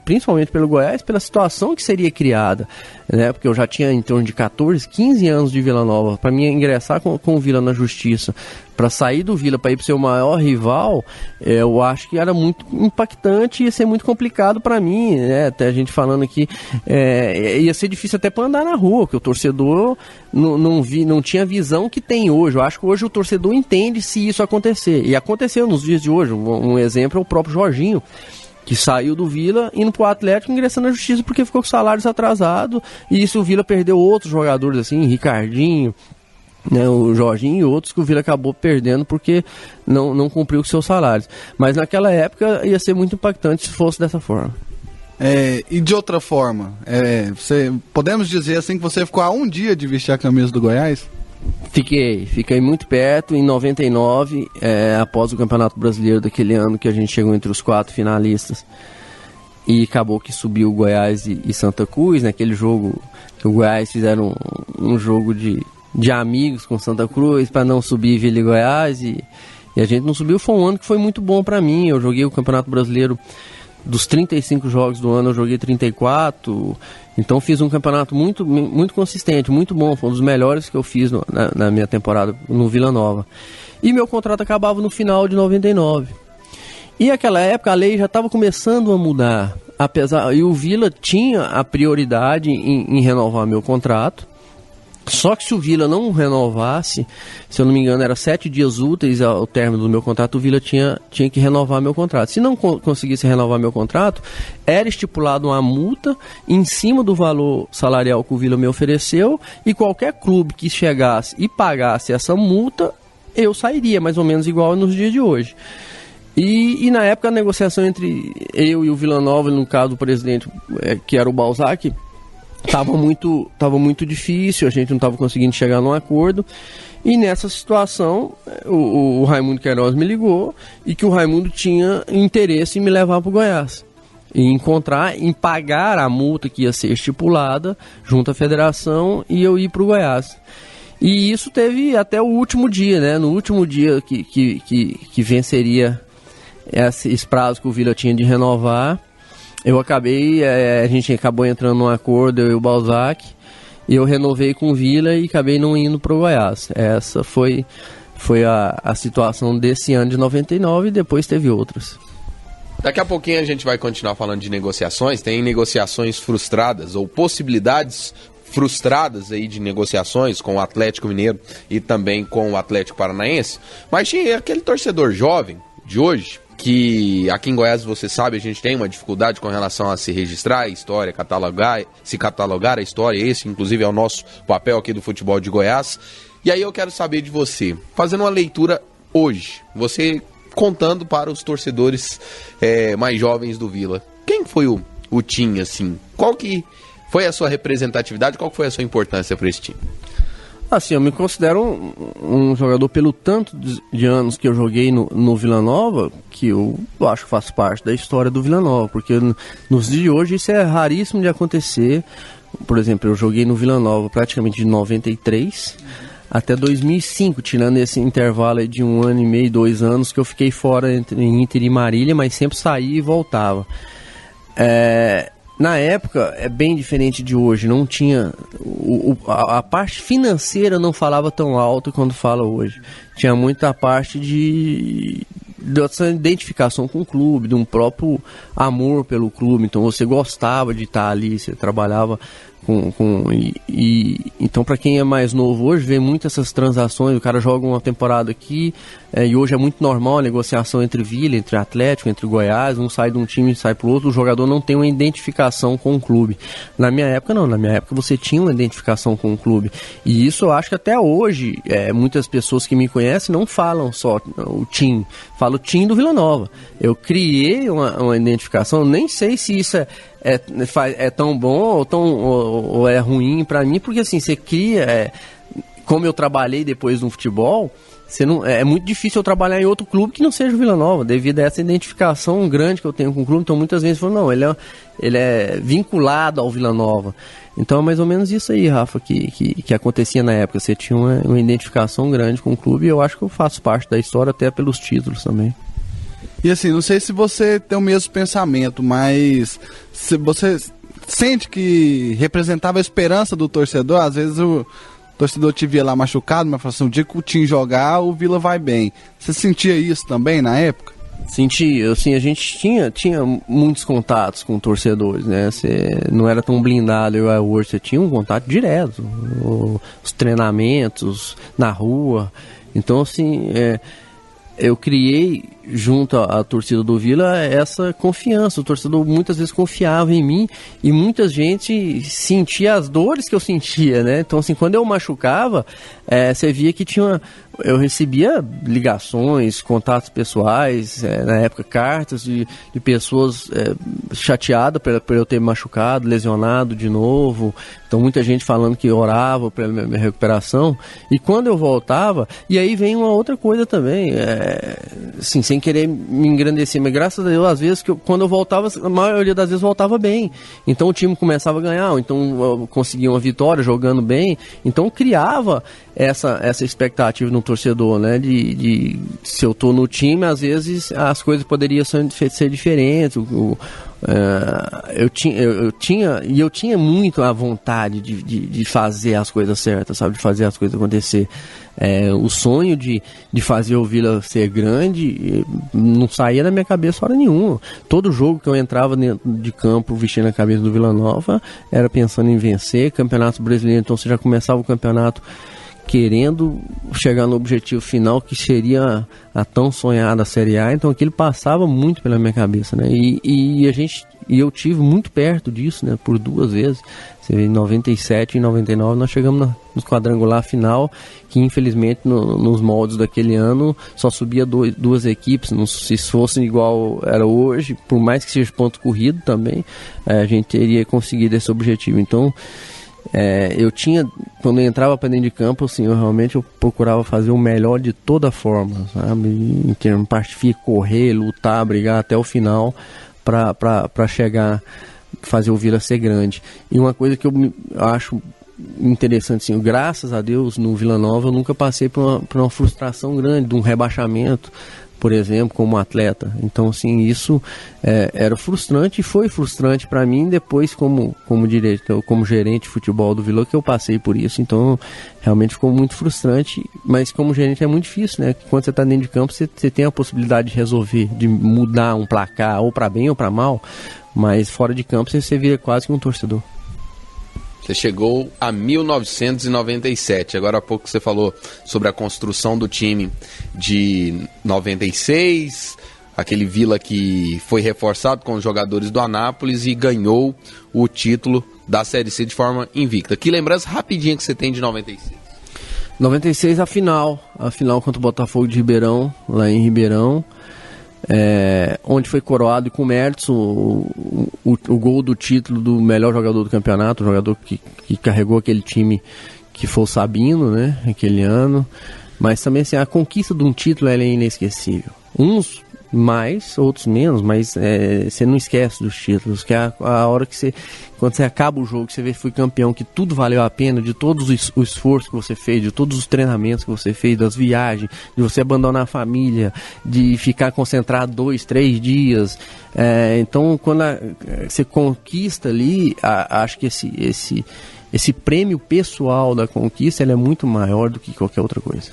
principalmente pelo Goiás, pela situação que seria criada, né? Porque eu já tinha em torno de 14, 15 anos de Vila Nova. Para mim ingressar com o Vila na justiça, para sair do Vila para ir para o seu maior rival, eu acho que era muito impactante e ia ser muito complicado para mim, né? Até a gente falando aqui, ia ser difícil até para andar na rua, porque o torcedor não tinha a visão que tem hoje. Eu acho que hoje o torcedor entende se isso acontecer, e aconteceu nos dias de hoje. Um exemplo é o próprio Jorginho, que saiu do Vila, indo pro Atlético, ingressando na justiça porque ficou com salários atrasados, e isso o Vila perdeu outros jogadores assim, Ricardinho, né, o Jorginho e outros que o Vila acabou perdendo porque não cumpriu com seus salários. Mas naquela época ia ser muito impactante se fosse dessa forma. E de outra forma, podemos dizer assim que você ficou a um dia de vestir a camisa do Goiás? Fiquei muito perto. Em 99, após o Campeonato Brasileiro daquele ano, que a gente chegou entre os 4 finalistas, e acabou que subiu o Goiás e Santa Cruz, naquele jogo que o Goiás fizeram um jogo de amigos com Santa Cruz para não subir Vila e Goiás, e a gente não subiu. Foi um ano que foi muito bom para mim. Eu joguei o Campeonato Brasileiro, dos 35 jogos do ano eu joguei 34, então fiz um campeonato muito, muito consistente, muito bom. Foi um dos melhores que eu fiz na minha temporada no Vila Nova. E meu contrato acabava no final de 99. E naquela época a lei já estava começando a mudar, e o Vila tinha a prioridade em renovar meu contrato. Só que se o Vila não renovasse, se eu não me engano, era 7 dias úteis ao término do meu contrato, o Vila tinha que renovar meu contrato. Se não conseguisse renovar meu contrato, era estipulado uma multa em cima do valor salarial que o Vila me ofereceu, e qualquer clube que chegasse e pagasse essa multa, eu sairia, mais ou menos igual nos dias de hoje. E na época a negociação entre eu e o Vila Nova, no caso do presidente, que era o Balzac, Tava muito difícil, a gente não estava conseguindo chegar num acordo. E nessa situação, o Raimundo Queiroz me ligou, e que o Raimundo tinha interesse em me levar para o Goiás, em pagar a multa que ia ser estipulada junto à federação, e eu ir para o Goiás. E isso teve até o último dia, né? No último dia que venceria esse prazo que o Vila tinha de renovar, a gente acabou entrando num acordo, eu e o Balzac, e eu renovei com o Vila e acabei não indo pro Goiás. Essa foi a situação desse ano de 99, e depois teve outras. Daqui a pouquinho a gente vai continuar falando de negociações. Tem negociações frustradas ou possibilidades frustradas aí de negociações com o Atlético Mineiro e também com o Atlético Paranaense. Mas tinha aquele torcedor jovem de hoje, que aqui em Goiás, você sabe, a gente tem uma dificuldade com relação a se registrar a história, se catalogar a história. Esse, inclusive, é o nosso papel aqui do Futebol de Goiás. E aí eu quero saber de você, fazendo uma leitura hoje, você contando para os torcedores mais jovens do Vila, quem foi o time, assim? Qual que foi a sua representatividade, qual que foi a sua importância para esse time? Assim, eu me considero um jogador, pelo tanto de anos que eu joguei no Vila Nova, que eu acho que faz parte da história do Vila Nova, porque nos dias de hoje isso é raríssimo de acontecer. Por exemplo, eu joguei no Vila Nova praticamente de 93 até 2005, tirando esse intervalo aí de 1 ano e meio, 2 anos, que eu fiquei fora em Inter e Marília, mas sempre saía e voltava. Na época é bem diferente de hoje, não tinha a parte financeira não falava tão alto quanto fala hoje. Tinha muita parte dessa identificação com o clube, de um próprio amor pelo clube. Então você gostava de estar ali, você trabalhava Então, para quem é mais novo hoje, vê muito essas transações. O cara joga uma temporada aqui, e hoje é muito normal a negociação entre Vila, entre Atlético, entre Goiás. Um sai de um time e sai para o outro. O jogador não tem uma identificação com o clube. Na minha época, não. Na minha época, você tinha uma identificação com o clube. E isso eu acho que até hoje, muitas pessoas que me conhecem não falam só o time. Falam o time do Vila Nova. Eu criei uma identificação. Eu nem sei se isso é tão bom ou é ruim pra mim, porque assim, você cria, como eu trabalhei depois no futebol, é muito difícil eu trabalhar em outro clube que não seja o Vila Nova, devido a essa identificação grande que eu tenho com o clube. Então muitas vezes eu falo, não, ele é vinculado ao Vila Nova. Então é mais ou menos isso aí, Rafa, que acontecia na época. Você tinha uma identificação grande com o clube, e eu acho que eu faço parte da história até pelos títulos também. E assim, não sei se você tem o mesmo pensamento, mas se você sente que representava a esperança do torcedor, às vezes o torcedor te via lá machucado, mas falava assim, o dia que o time jogar, o Vila vai bem. Você sentia isso também na época? Sentia, assim, a gente tinha muitos contatos com torcedores, né? Você não era tão blindado igual hoje, você tinha um contato direto, os treinamentos na rua. Então, assim, eu criei junto à torcida do Vila essa confiança. O torcedor muitas vezes confiava em mim, e muita gente sentia as dores que eu sentia, né? Então, assim, quando eu machucava, você via que eu recebia ligações, contatos pessoais, na época cartas de pessoas chateadas por eu ter me machucado, lesionado de novo. Então muita gente falando que orava pela minha recuperação. E quando eu voltava, e aí vem uma outra coisa também, assim, sem querer me engrandecer, mas graças a Deus, às vezes, quando eu voltava, a maioria das vezes voltava bem. Então o time começava a ganhar, ou então eu conseguia uma vitória jogando bem. Então criava essa expectativa no torcedor, né? De se eu tô no time, às vezes as coisas poderiam ser diferentes. Eu tinha muito a vontade de fazer as coisas certas, sabe? De fazer as coisas acontecer. O sonho de fazer o Vila ser grande não saía da minha cabeça hora nenhuma. Todo jogo que eu entrava dentro de campo vestindo a camisa do Vila Nova era pensando em vencer. Campeonato Brasileiro, então você já começava o campeonato querendo chegar no objetivo final, que seria a tão sonhada Série A. Então aquilo passava muito pela minha cabeça, né? E eu tive muito perto disso, né? Por 2 vezes. Você vê, em 97 e 99 nós chegamos no quadrangular final, que infelizmente nos moldes daquele ano só subia 2 equipes. Não, se fosse igual era hoje, por mais que seja ponto corrido também, a gente teria conseguido esse objetivo. Então quando eu entrava para dentro de campo, assim, eu procurava fazer o melhor de toda forma, sabe? Em termos de partir, correr, lutar, brigar até o final para chegar, fazer o Vila ser grande. E uma coisa que eu acho interessante, assim, graças a Deus, no Vila Nova eu nunca passei por uma frustração grande, de um rebaixamento, por exemplo, como atleta. Então, assim, isso era frustrante, e foi frustrante para mim depois como diretor, como gerente de futebol do Vila, que eu passei por isso. Então, realmente ficou muito frustrante, mas como gerente é muito difícil, né? Quando você está dentro de campo, você tem a possibilidade de resolver, de mudar um placar, ou para bem ou para mal, mas fora de campo você vira quase que um torcedor. Você chegou a 1997. Agora há pouco você falou sobre a construção do time de 96, aquele Vila que foi reforçado com os jogadores do Anápolis e ganhou o título da Série C de forma invicta. Que lembrança rapidinha que você tem de 96? 96, a final contra o Botafogo de Ribeirão, lá em Ribeirão. Onde foi coroado e com méritos o gol do título do melhor jogador do campeonato, o jogador que carregou aquele time, que foi o Sabino, né, aquele ano. Mas também, assim, a conquista de um título ela é inesquecível. Uns mais, outros menos, mas você não esquece dos títulos, que é a hora que quando você acaba o jogo, que você vê que foi campeão, que tudo valeu a pena, de todos o esforço que você fez, de todos os treinamentos que você fez, das viagens, de você abandonar a família, de ficar concentrado 2, 3 dias. Então, quando você conquista ali, acho que esse prêmio pessoal da conquista, ele é muito maior do que qualquer outra coisa.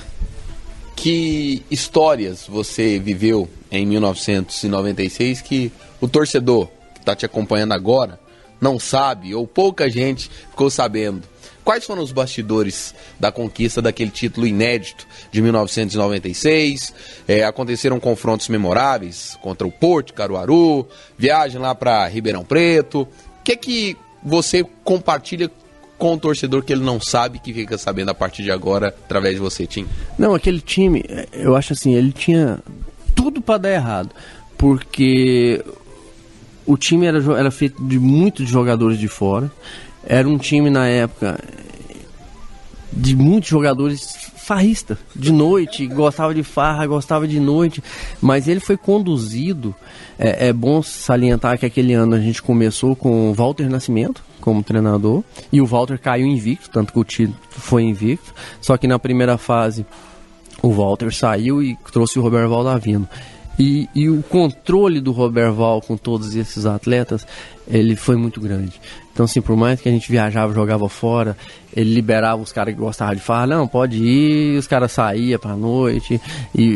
Que histórias você viveu em 1996 que o torcedor que está te acompanhando agora não sabe, ou pouca gente ficou sabendo. Quais foram os bastidores da conquista daquele título inédito de 1996? Aconteceram confrontos memoráveis contra o Porto, Caruaru, viagem lá para Ribeirão Preto. O que você compartilha com o torcedor que ele não sabe, que fica sabendo a partir de agora, através de você, Tim? Não, aquele time, eu acho assim, ele tinha tudo para dar errado, porque o time era feito de muitos jogadores de fora. Era um time, na época, de muitos jogadores farrista, de noite, gostava de farra, gostava de noite, mas ele foi conduzido. É bom salientar que aquele ano a gente começou com o Walter Nascimento como treinador, e o Walter caiu invicto, tanto que o título foi invicto, só que na primeira fase o Walter saiu e trouxe o Roberto Valdavino. E o controle do Roberto Val com todos esses atletas, ele foi muito grande. Então, assim, por mais que a gente viajava, jogava fora, ele liberava os caras que gostavam de falar, não, pode ir, os caras saíam pra noite,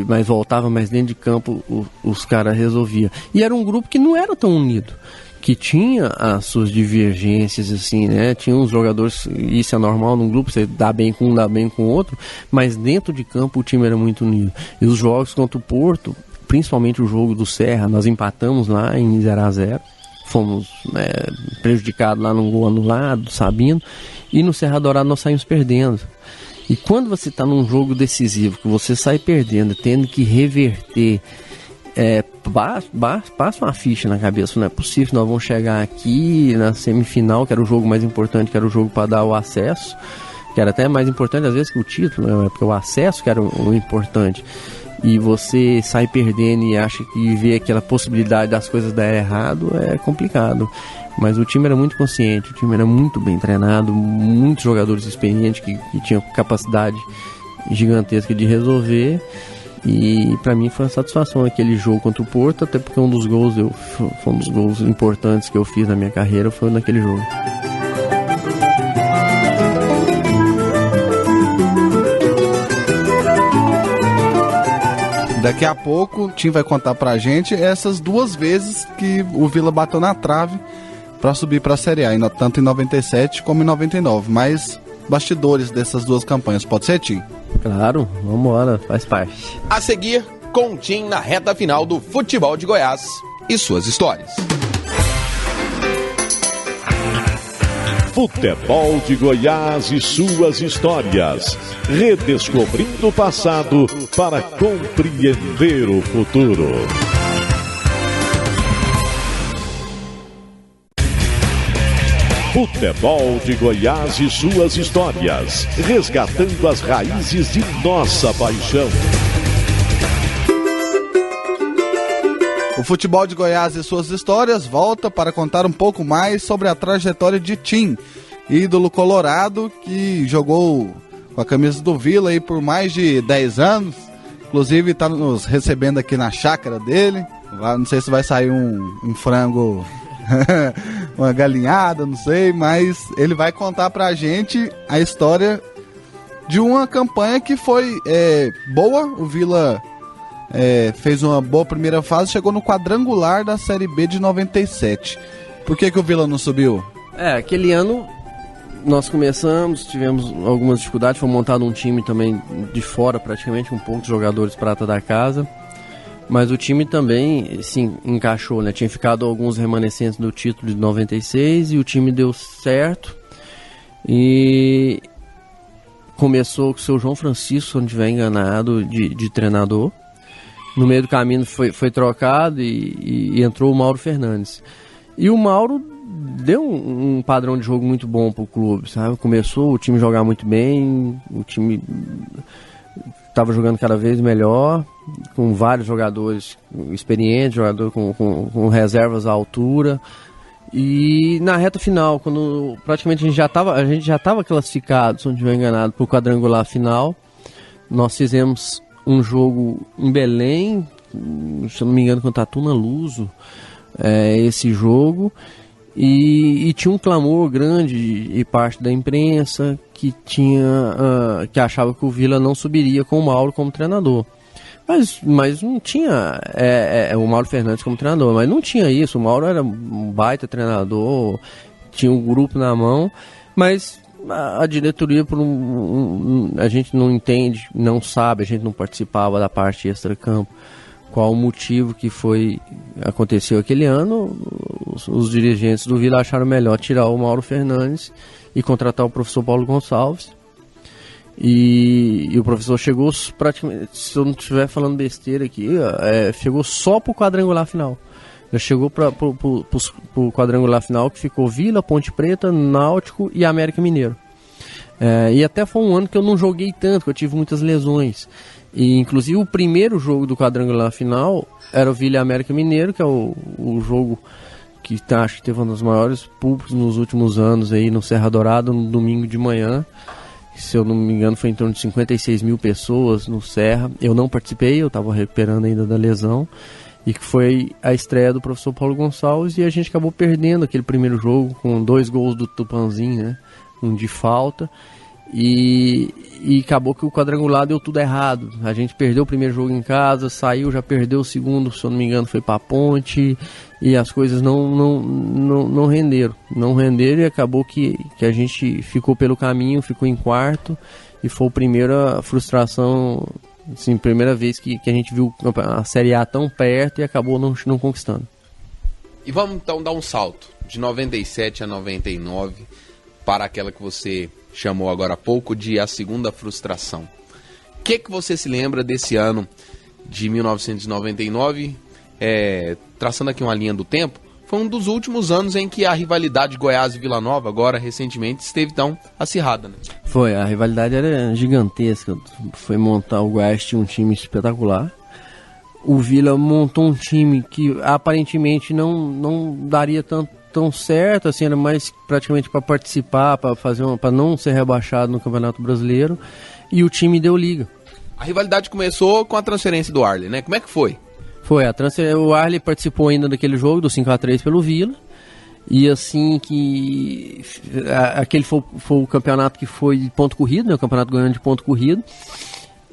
mas voltava, mas dentro de campo os caras resolviam. E era um grupo que não era tão unido, que tinha as suas divergências, assim, né? Tinha uns jogadores, isso é normal num grupo, você dá bem com um, dá bem com o outro, mas dentro de campo o time era muito unido. E os jogos contra o Porto, principalmente o jogo do Serra, nós empatamos lá em 0-0, fomos prejudicados lá num gol anulado, Sabino, e no Serra Dourado nós saímos perdendo. E quando você está num jogo decisivo, que você sai perdendo, tendo que reverter, passa uma ficha na cabeça, não é possível que nós vamos chegar aqui na semifinal, que era o jogo mais importante, que era o jogo para dar o acesso, que era até mais importante às vezes que o título, né? Porque o acesso que era o importante. E você sai perdendo e acha que vê aquela possibilidade das coisas dar errado, é complicado. Mas o time era muito consciente, o time era muito bem treinado, muitos jogadores experientes que tinham capacidade gigantesca de resolver. E pra mim foi uma satisfação aquele jogo contra o Porto, até porque foi um dos gols importantes que eu fiz na minha carreira, foi naquele jogo. Daqui a pouco o Tim vai contar pra gente essas duas vezes que o Vila bateu na trave pra subir pra Série A, tanto em 97 como em 99. Mas bastidores dessas duas campanhas, pode ser, Tim? Claro, vambora, faz parte. A seguir, com o Tim na reta final do Futebol de Goiás e suas histórias. Futebol de Goiás e suas histórias. Redescobrindo o passado para compreender o futuro. Futebol de Goiás e suas histórias. Resgatando as raízes de nossa paixão. O Futebol de Goiás e suas histórias volta para contar um pouco mais sobre a trajetória de Tim, ídolo colorado que jogou com a camisa do Vila aí por mais de 10 anos. Inclusive está nos recebendo aqui na chácara dele. Lá, não sei se vai sair um frango, uma galinhada, não sei, mas ele vai contar pra gente a história de uma campanha que foi boa. O Vila fez uma boa primeira fase, chegou no quadrangular da Série B de 97. Por que o Vila não subiu? Aquele ano nós começamos, tivemos algumas dificuldades, foi montado um time também de fora praticamente, com poucos jogadores prata da casa, mas o time também se encaixou, né? Tinha ficado alguns remanescentes do título de 96 e o time deu certo e começou com o seu João Francisco, se eu não estiver enganado, de treinador. No meio do caminho foi trocado e entrou o Mauro Fernandes. E o Mauro deu um padrão de jogo muito bom pro clube, sabe? Começou o time a jogar muito bem, o time estava jogando cada vez melhor, com vários jogadores experientes, jogadores com reservas à altura. E na reta final, quando praticamente a gente já estava classificado, se não estiver enganado, para o quadrangular final, nós fizemos um jogo em Belém, se eu não me engano, contra a Tuna Luso, esse jogo, e tinha um clamor grande de parte da imprensa que achava que o Vila não subiria com o Mauro como treinador. Mas não tinha o Mauro Fernandes como treinador, mas não tinha isso. O Mauro era um baita treinador, tinha um grupo na mão, mas a diretoria, a gente não entende, não sabe, a gente não participava da parte extra-campo, qual o motivo que aconteceu aquele ano. Os dirigentes do Vila acharam melhor tirar o Mauro Fernandes e contratar o professor Paulo Gonçalves. E o professor chegou praticamente, se eu não estiver falando besteira aqui, chegou só pro quadrangular final. Já chegou pro quadrangular final, que ficou Vila, Ponte Preta, Náutico e América Mineiro. E até foi um ano que eu não joguei tanto, que eu tive muitas lesões. E inclusive o primeiro jogo do quadrangular final era o Vila América Mineiro, que é o jogo que acho que teve um dos maiores públicos nos últimos anos aí no Serra Dourada, no domingo de manhã. Se eu não me engano, foi em torno de 56 mil pessoas no Serra. Eu não participei, eu estava recuperando ainda da lesão. E que foi a estreia do professor Paulo Gonçalves. E a gente acabou perdendo aquele primeiro jogo com 2 gols do Tupanzinho, né? Um de falta. E acabou que o quadrangular deu tudo errado. A gente perdeu o primeiro jogo em casa, saiu, já perdeu o segundo, se eu não me engano, foi para a Ponte. E as coisas não renderam. Não renderam e acabou que a gente ficou pelo caminho, ficou em quarto. E foi a primeira frustração, assim, primeira vez que a gente viu a Série A tão perto e acabou não conquistando. E vamos então dar um salto de 97 a 99 para aquela que você chamou agora há pouco de a segunda frustração. O que você se lembra desse ano de 1999? Traçando aqui uma linha do tempo, foi um dos últimos anos em que a rivalidade Goiás e Vila Nova, agora recentemente, esteve tão acirrada, né? Foi, a rivalidade era gigantesca. Foi montar, o Goiás tinha um time espetacular. O Vila montou um time que aparentemente não daria tão certo, assim, era mais praticamente para participar, para não ser rebaixado no Campeonato Brasileiro, e o time deu liga. A rivalidade começou com a transferência do Arley, né? Como é que foi? Foi, o Arley participou ainda daquele jogo, do 5-3 pelo Vila, e assim que aquele foi o campeonato que foi de ponto corrido, né? O Campeonato Goiano de ponto corrido.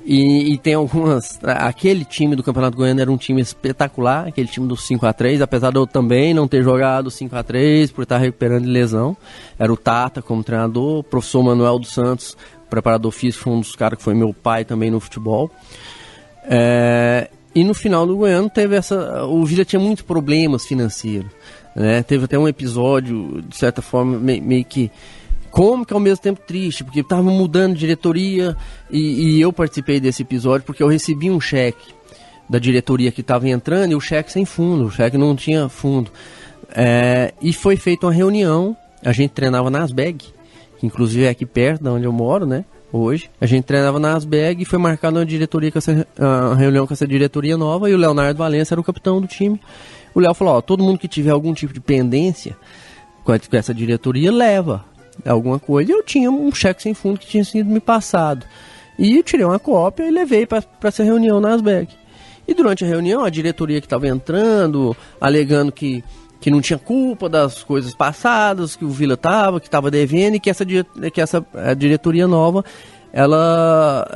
E tem algumas... Aquele time do Campeonato Goiano era um time espetacular, aquele time do 5-3, apesar de eu também não ter jogado 5-3 por estar recuperando de lesão. Era o Tata como treinador, o professor Manuel dos Santos, preparador físico, foi um dos caras que foi meu pai também no futebol. E no final do Goiano teve o Vila tinha muitos problemas financeiros, né? Teve até um episódio, de certa forma, meio que cômico, ao mesmo tempo triste, porque estava mudando de diretoria e eu participei desse episódio porque eu recebi um cheque da diretoria que estava entrando e o cheque sem fundo, o cheque não tinha fundo. E foi feita uma reunião, a gente treinava na Asbeg, que inclusive é aqui perto de onde eu moro, né? Hoje, a gente treinava na Asbeg e foi marcada uma diretoria uma reunião com essa diretoria nova e o Leonardo Valença era o capitão do time. O Léo falou, todo mundo que tiver algum tipo de pendência com essa diretoria leva alguma coisa. E eu tinha um cheque sem fundo que tinha sido me passado. E eu tirei uma cópia e levei para essa reunião na Asbeg. E durante a reunião, a diretoria que estava entrando, alegando que não tinha culpa das coisas passadas, que o Vila que estava devendo, e que essa diretoria nova, ela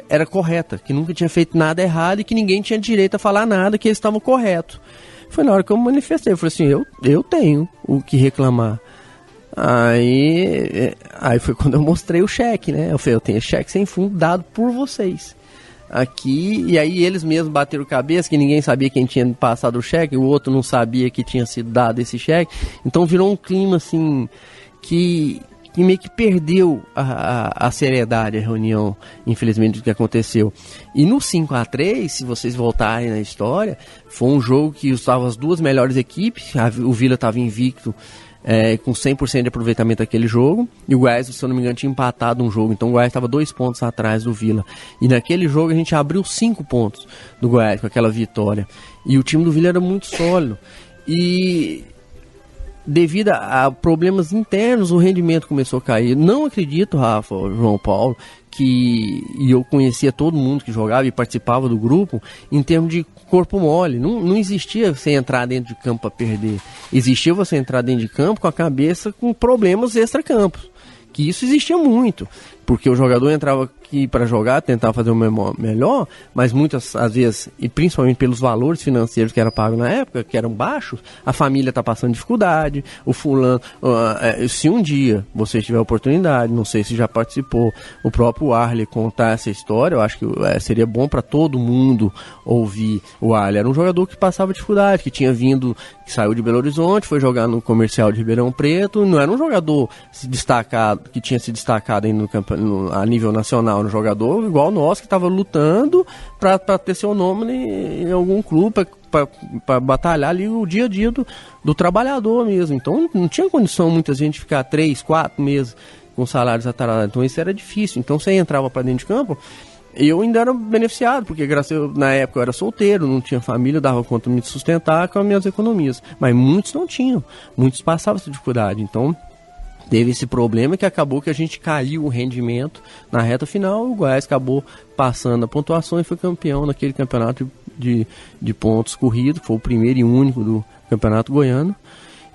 era correta, que nunca tinha feito nada errado e que ninguém tinha direito a falar nada, que eles estavam corretos. Foi na hora que eu manifestei, eu falei assim, eu tenho o que reclamar. Aí foi quando eu mostrei o cheque, né? Eu falei, eu tenho cheque sem fundo dado por vocês aqui, e aí eles mesmos bateram cabeça, que ninguém sabia quem tinha passado o cheque, o outro não sabia que tinha sido dado esse cheque, então virou um clima assim, que meio que perdeu a seriedade, a reunião, infelizmente, do que aconteceu. E no 5-3, se vocês voltarem na história, foi um jogo que estavam as duas melhores equipes, o Vila estava invicto, com 100% de aproveitamento daquele jogo, e o Goiás, se eu não me engano, tinha empatado um jogo, então o Goiás estava 2 pontos atrás do Vila, e naquele jogo a gente abriu 5 pontos do Goiás com aquela vitória, e o time do Vila era muito sólido, e devido a problemas internos o rendimento começou a cair. Não acredito, Rafa, João Paulo, e eu conhecia todo mundo que jogava e participava do grupo, em termos de corpo mole. Não existia você entrar dentro de campo para perder. Existia você entrar dentro de campo com a cabeça com problemas extra-campos. Que isso existia muito. porque o jogador entrava aqui para jogar, tentava fazer o melhor, mas muitas às vezes, e principalmente pelos valores financeiros que era pago na época, que eram baixos, a família está passando dificuldade, o fulano, se um dia você tiver oportunidade, não sei se já participou, o próprio Arley contar essa história, eu acho que seria bom para todo mundo ouvir. O Arley era um jogador que passava dificuldade, que tinha vindo, que saiu de Belo Horizonte, foi jogar no Comercial de Ribeirão Preto, não era um jogador destacado, que tinha se destacado ainda a nível nacional, um jogador igual nós, que estava lutando para ter seu nome em algum clube, para batalhar ali o dia a dia do trabalhador mesmo. Então não tinha condição muita gente ficar 3, 4 meses com salários atrasados, então isso era difícil. Então você entrava para dentro de campo, eu ainda era beneficiado, porque na época eu era solteiro, não tinha família, dava conta de me sustentar com as minhas economias, mas muitos não tinham, muitos passavam essa dificuldade. Então teve esse problema que acabou que a gente caiu o rendimento na reta final. O Goiás acabou passando a pontuação e foi campeão naquele campeonato de pontos corridos, foi o primeiro e único do campeonato goiano.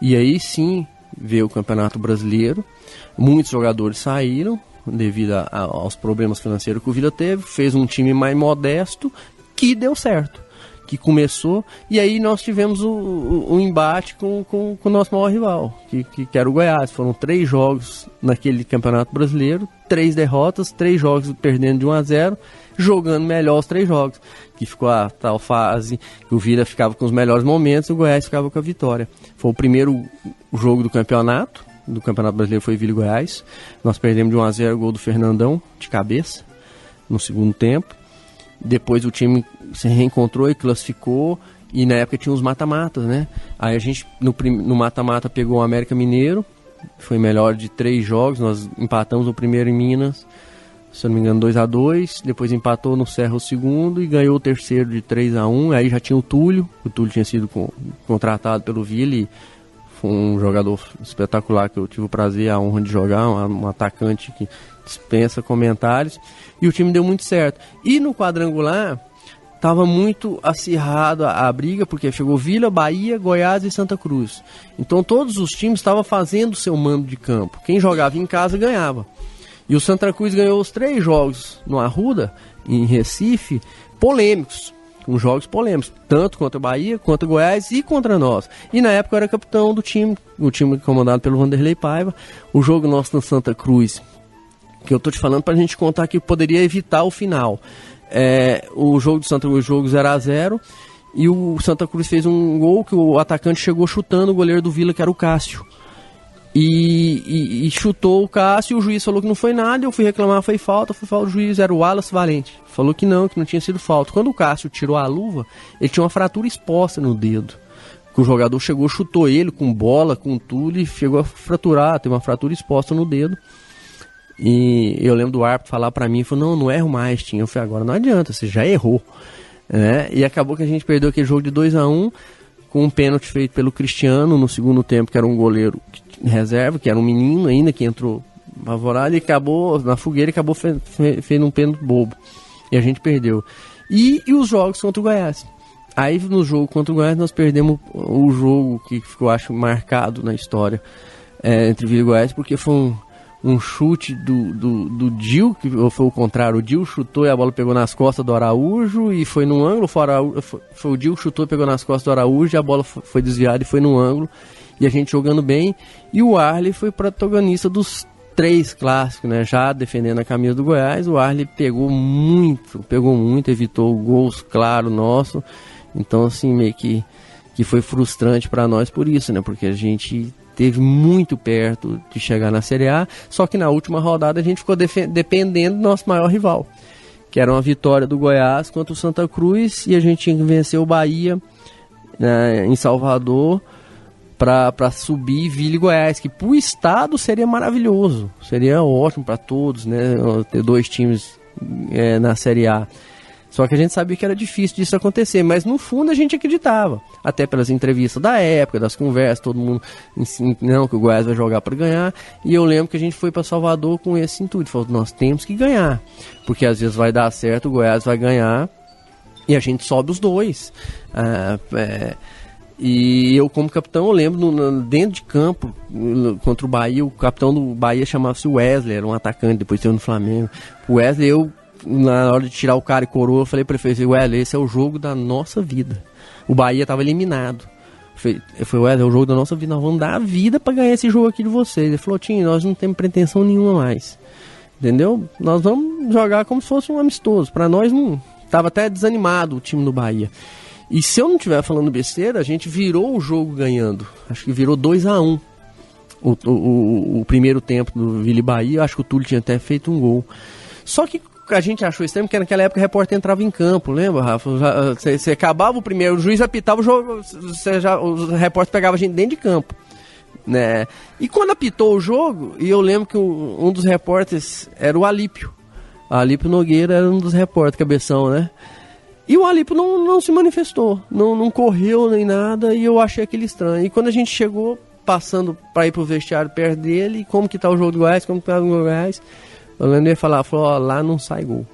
E aí sim veio o campeonato brasileiro, muitos jogadores saíram devido aos problemas financeiros que o Vila teve, fez um time mais modesto que deu certo, que começou, e aí nós tivemos o embate com o nosso maior rival, que era o Goiás. Foram 3 jogos naquele campeonato brasileiro, 3 derrotas, 3 jogos perdendo de 1-0, jogando melhor os 3 jogos, que ficou a tal fase que o Vila ficava com os melhores momentos e o Goiás ficava com a vitória. Foi o primeiro jogo do Campeonato Brasileiro, foi Vila e Goiás. Nós perdemos de 1-0, gol do Fernandão de cabeça no segundo tempo. Depois o time se reencontrou e classificou, e na época tinha os mata-matas, né? Aí a gente no mata-mata pegou o América Mineiro, foi melhor de 3 jogos, nós empatamos o primeiro em Minas, se eu não me engano 2-2, depois empatou no Serra o segundo e ganhou o terceiro de 3-1, aí já tinha o Túlio tinha sido contratado pelo Vila e foi um jogador espetacular que eu tive o prazer, a honra de jogar, um atacante que dispensa comentários, e o time deu muito certo. E no quadrangular estava muito acirrada a briga, porque chegou Vila, Bahia, Goiás e Santa Cruz. Então todos os times estavam fazendo seu mando de campo. Quem jogava em casa ganhava. E o Santa Cruz ganhou os 3 jogos no Arruda, em Recife, polêmicos. Com jogos polêmicos, tanto contra a Bahia, contra o Goiás e contra nós. E na época eu era capitão do time, o time comandado pelo Vanderlei Paiva. O jogo nosso no Santa Cruz, que eu tô te falando pra gente contar que poderia evitar o final. O jogo do Santa Cruz, jogo 0-0, e o Santa Cruz fez um gol que o atacante chegou chutando o goleiro do Vila, que era o Cássio. E chutou o Cássio, e o juiz falou que não foi nada, eu fui reclamar, foi falta, o juiz era o Wallace Valente, falou que não tinha sido falta. Quando o Cássio tirou a luva, ele tinha uma fratura exposta no dedo, que o jogador chegou, chutou ele com bola, com tudo, e chegou a fraturar, teve uma fratura exposta no dedo. E eu lembro do árbitro falar pra mim, falou, não erro mais, tinha. Eu falei, agora não adianta, você já errou, né? E acabou que a gente perdeu aquele jogo de 2-1, com um pênalti feito pelo Cristiano no segundo tempo, que era um goleiro reserva, que era um menino ainda, que entrou apavorado e acabou na fogueira, acabou fazendo um pênalti bobo, e a gente perdeu. E os jogos contra o Goiás. Aí no jogo contra o Goiás nós perdemos o jogo que ficou, acho, marcado na história entre Vila e Goiás, porque foi um chute do Dil, que foi o contrário, o Dil chutou e a bola pegou nas costas do Araújo e foi no ângulo, foi o Dil que chutou e pegou nas costas do Araújo e a bola foi desviada e foi no ângulo, e a gente jogando bem, e o Arley foi protagonista dos 3 clássicos, né? Já defendendo a camisa do Goiás, o Arley pegou muito, evitou gols claros nosso, então assim, meio que foi frustrante para nós por isso, né? Porque a gente teve muito perto de chegar na Série A, só que na última rodada a gente ficou dependendo do nosso maior rival, que era uma vitória do Goiás contra o Santa Cruz, e a gente tinha que vencer o Bahia, né, em Salvador, para subir Vila e Goiás, que pro estado seria maravilhoso, seria ótimo para todos, né, ter 2 times na Série A. Só que a gente sabia que era difícil disso acontecer, mas no fundo a gente acreditava, até pelas entrevistas da época, das conversas, todo mundo não, que o Goiás vai jogar para ganhar, e eu lembro que a gente foi para Salvador com esse intuito, falou, nós temos que ganhar, porque às vezes vai dar certo, o Goiás vai ganhar, e a gente sobe os 2, E eu, como capitão, eu lembro, dentro de campo, contra o Bahia, o capitão do Bahia chamava-se Wesley, era um atacante, depois teve no Flamengo. O Wesley, na hora de tirar o cara e coroa, eu falei pra ele, Wesley, esse é o jogo da nossa vida. O Bahia estava eliminado. Eu falei, Wesley, é o jogo da nossa vida, nós vamos dar a vida pra ganhar esse jogo aqui de vocês. Ele falou, Tim, nós não temos pretensão nenhuma mais. Entendeu? Nós vamos jogar como se fosse um amistoso. Pra nós, não. Tava até desanimado o time do Bahia. E se eu não estiver falando besteira, a gente virou o jogo ganhando. Acho que virou 2-1 o primeiro tempo do Vila e Bahia. Acho que o Túlio tinha até feito um gol. Só que a gente achou estranho, porque naquela época o repórter entrava em campo, lembra, Rafa? Você acabava o primeiro, o juiz apitava o jogo, o repórter pegava a gente dentro de campo, né? E quando apitou o jogo, e eu lembro que um dos repórteres era o Alípio. Alípio Nogueira era um dos repórteres, cabeção, né? E o Alípio não se manifestou, não correu nem nada, e eu achei aquele estranho. E quando a gente chegou, passando para ir pro vestiário perto dele, como que tá o jogo do Goiás, como que tá o jogo do Goiás, o Orlando ia falar, ó, lá não sai gol.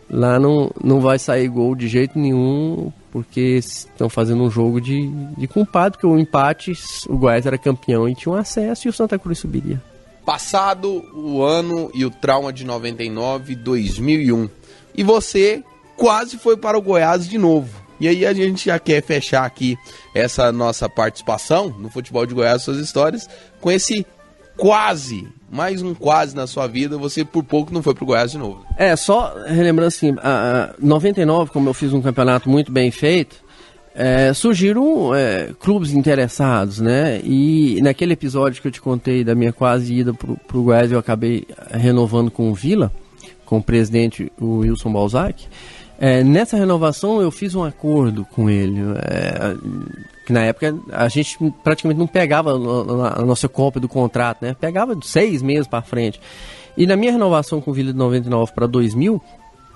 Lá não vai sair gol de jeito nenhum, porque estão fazendo um jogo de compadre, porque o empate, o Goiás era campeão e tinha um acesso, e o Santa Cruz subiria. Passado o ano e o trauma de 99, 2001, e você quase foi para o Goiás de novo. E aí a gente já quer fechar aqui essa nossa participação no Futebol de Goiás, suas histórias, com esse quase, mais um quase na sua vida. Você por pouco não foi para o Goiás de novo. Só relembrando assim, 99, como eu fiz um campeonato muito bem feito, surgiram clubes interessados, né? E naquele episódio que eu te contei da minha quase ida para o Goiás, eu acabei renovando com o Vila, com o presidente, o Wilson Balzac. Nessa renovação eu fiz um acordo com ele, que na época a gente praticamente não pegava a nossa cópia do contrato, né? Pegava 6 meses para frente. E na minha renovação com o Vila de 99 para 2000,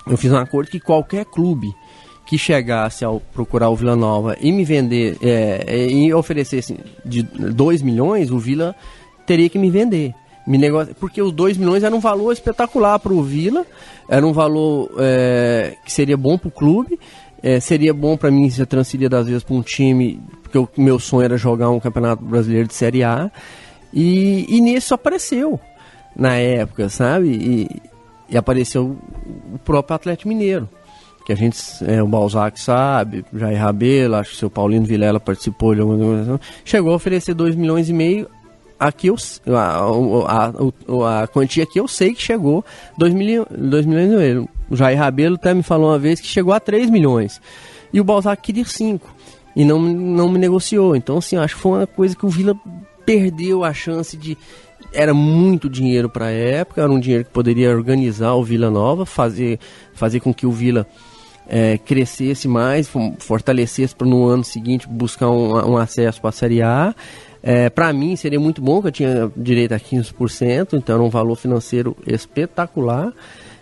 eu fiz um acordo que qualquer clube que chegasse ao procurar o Vila Nova e me vender, e oferecesse de 2 milhões, o Vila teria que me vender. Porque os 2 milhões era um valor espetacular para o Vila, era um valor que seria bom para o clube, seria bom para mim ser transferido às vezes para um time, porque o meu sonho era jogar um campeonato brasileiro de Série A, e nisso apareceu, na época, sabe, e apareceu o próprio Atlético Mineiro, que a gente, o Balzac sabe, Jair Rabelo, acho que o seu Paulino Vilela participou de alguma coisa, chegou a oferecer 2,5 milhões. Aqui a quantia que eu sei que chegou 2 milhões. O Jair Rabelo até me falou uma vez que chegou a 3 milhões. E o Balzac queria 5. E não me negociou. Então, assim, acho que foi uma coisa que o Vila perdeu a chance de... Era muito dinheiro para a época, era um dinheiro que poderia organizar o Vila Nova, fazer com que o Vila crescesse mais, fortalecesse para no ano seguinte buscar um acesso para a Série A. Para mim seria muito bom, que eu tinha direito a 15%, então era um valor financeiro espetacular.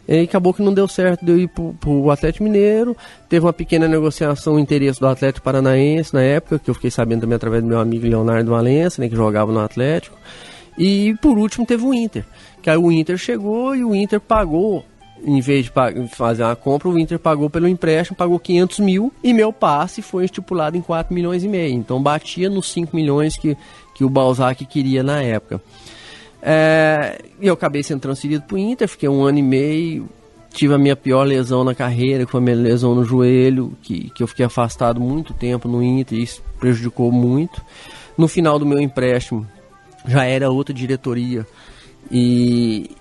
E acabou que não deu certo de eu ir para o Atlético Mineiro. Teve uma pequena negociação, o interesse do Atlético Paranaense na época, que eu fiquei sabendo também através do meu amigo Leonardo Valença, né, que jogava no Atlético. E por último teve o Inter, que aí o Inter chegou e o Inter pagou, em vez de fazer uma compra, o Inter pagou pelo empréstimo, pagou 500 mil, e meu passe foi estipulado em 4,5 milhões. Então batia nos 5 milhões que o Balzac queria na época. E eu acabei sendo transferido para o Inter, fiquei 1 ano e meio, tive a minha pior lesão na carreira, que foi a minha lesão no joelho, que eu fiquei afastado muito tempo no Inter, e isso prejudicou muito. No final do meu empréstimo, já era outra diretoria, e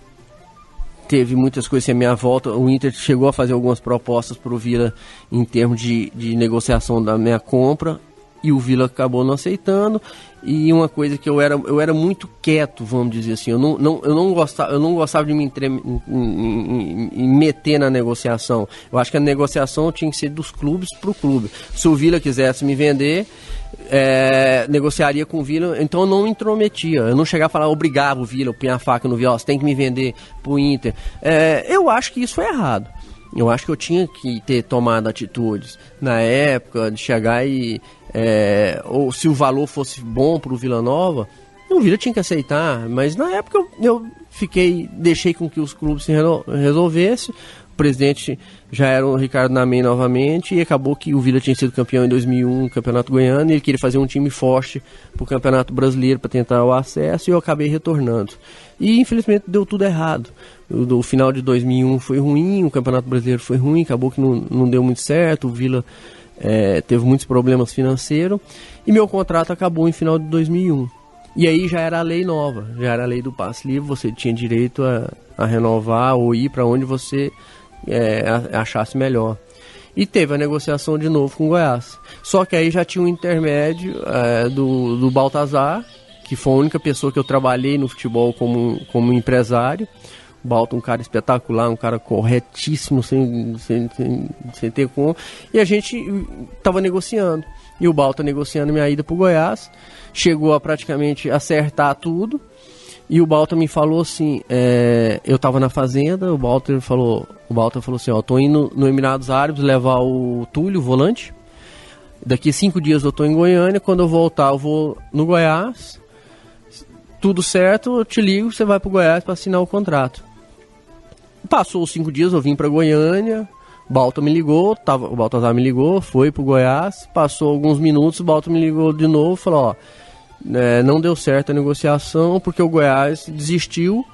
teve muitas coisas à minha volta. O Inter chegou a fazer algumas propostas para o Vila em termos de negociação da minha compra, e o Vila acabou não aceitando. E uma coisa que eu era muito quieto, vamos dizer assim, eu não gostava de me meter na negociação. Eu acho que a negociação tinha que ser dos clubes para o clube. Se o Vila quisesse me vender, negociaria com o Vila, então eu não me intrometia. Eu não chegava a falar, obrigava o Vila, eu punha a faca no Vila, você tem que me vender pro Inter. Eu acho que isso foi errado. Eu acho que eu tinha que ter tomado atitudes na época de chegar e... ou se o valor fosse bom para o Vila Nova, o Vila tinha que aceitar. Mas na época eu deixei com que os clubes se resolvessem. presidente já era o Ricardo Namem novamente, e acabou que o Vila tinha sido campeão em 2001 no Campeonato Goiano, e ele queria fazer um time forte para o Campeonato Brasileiro para tentar o acesso, e eu acabei retornando. E infelizmente deu tudo errado. O final de 2001 foi ruim, o Campeonato Brasileiro foi ruim, acabou que não deu muito certo, o Vila teve muitos problemas financeiros, e meu contrato acabou em final de 2001. E aí já era a lei nova, já era a lei do passe livre, você tinha direito a renovar ou ir para onde você achasse melhor. E teve a negociação de novo com o Goiás. Só que aí já tinha um intermédio do Baltazar, que foi a única pessoa que eu trabalhei no futebol como empresário. O Balta, um cara espetacular, um cara corretíssimo, sem ter como. E a gente estava negociando. E o Balta negociando minha ida para o Goiás. Chegou a praticamente acertar tudo. E o Balta me falou assim, eu estava na fazenda, o Balta falou assim, tô indo no Emirados Árabes levar o Túlio, o volante. Daqui 5 dias eu tô em Goiânia, quando eu voltar eu vou no Goiás. Tudo certo, eu te ligo, você vai pro Goiás para assinar o contrato. Passou os 5 dias, eu vim para Goiânia, o Balta me ligou, o Baltazar me ligou, foi pro Goiás, passou alguns minutos, o Balta me ligou de novo, falou, não deu certo a negociação, porque o Goiás desistiu,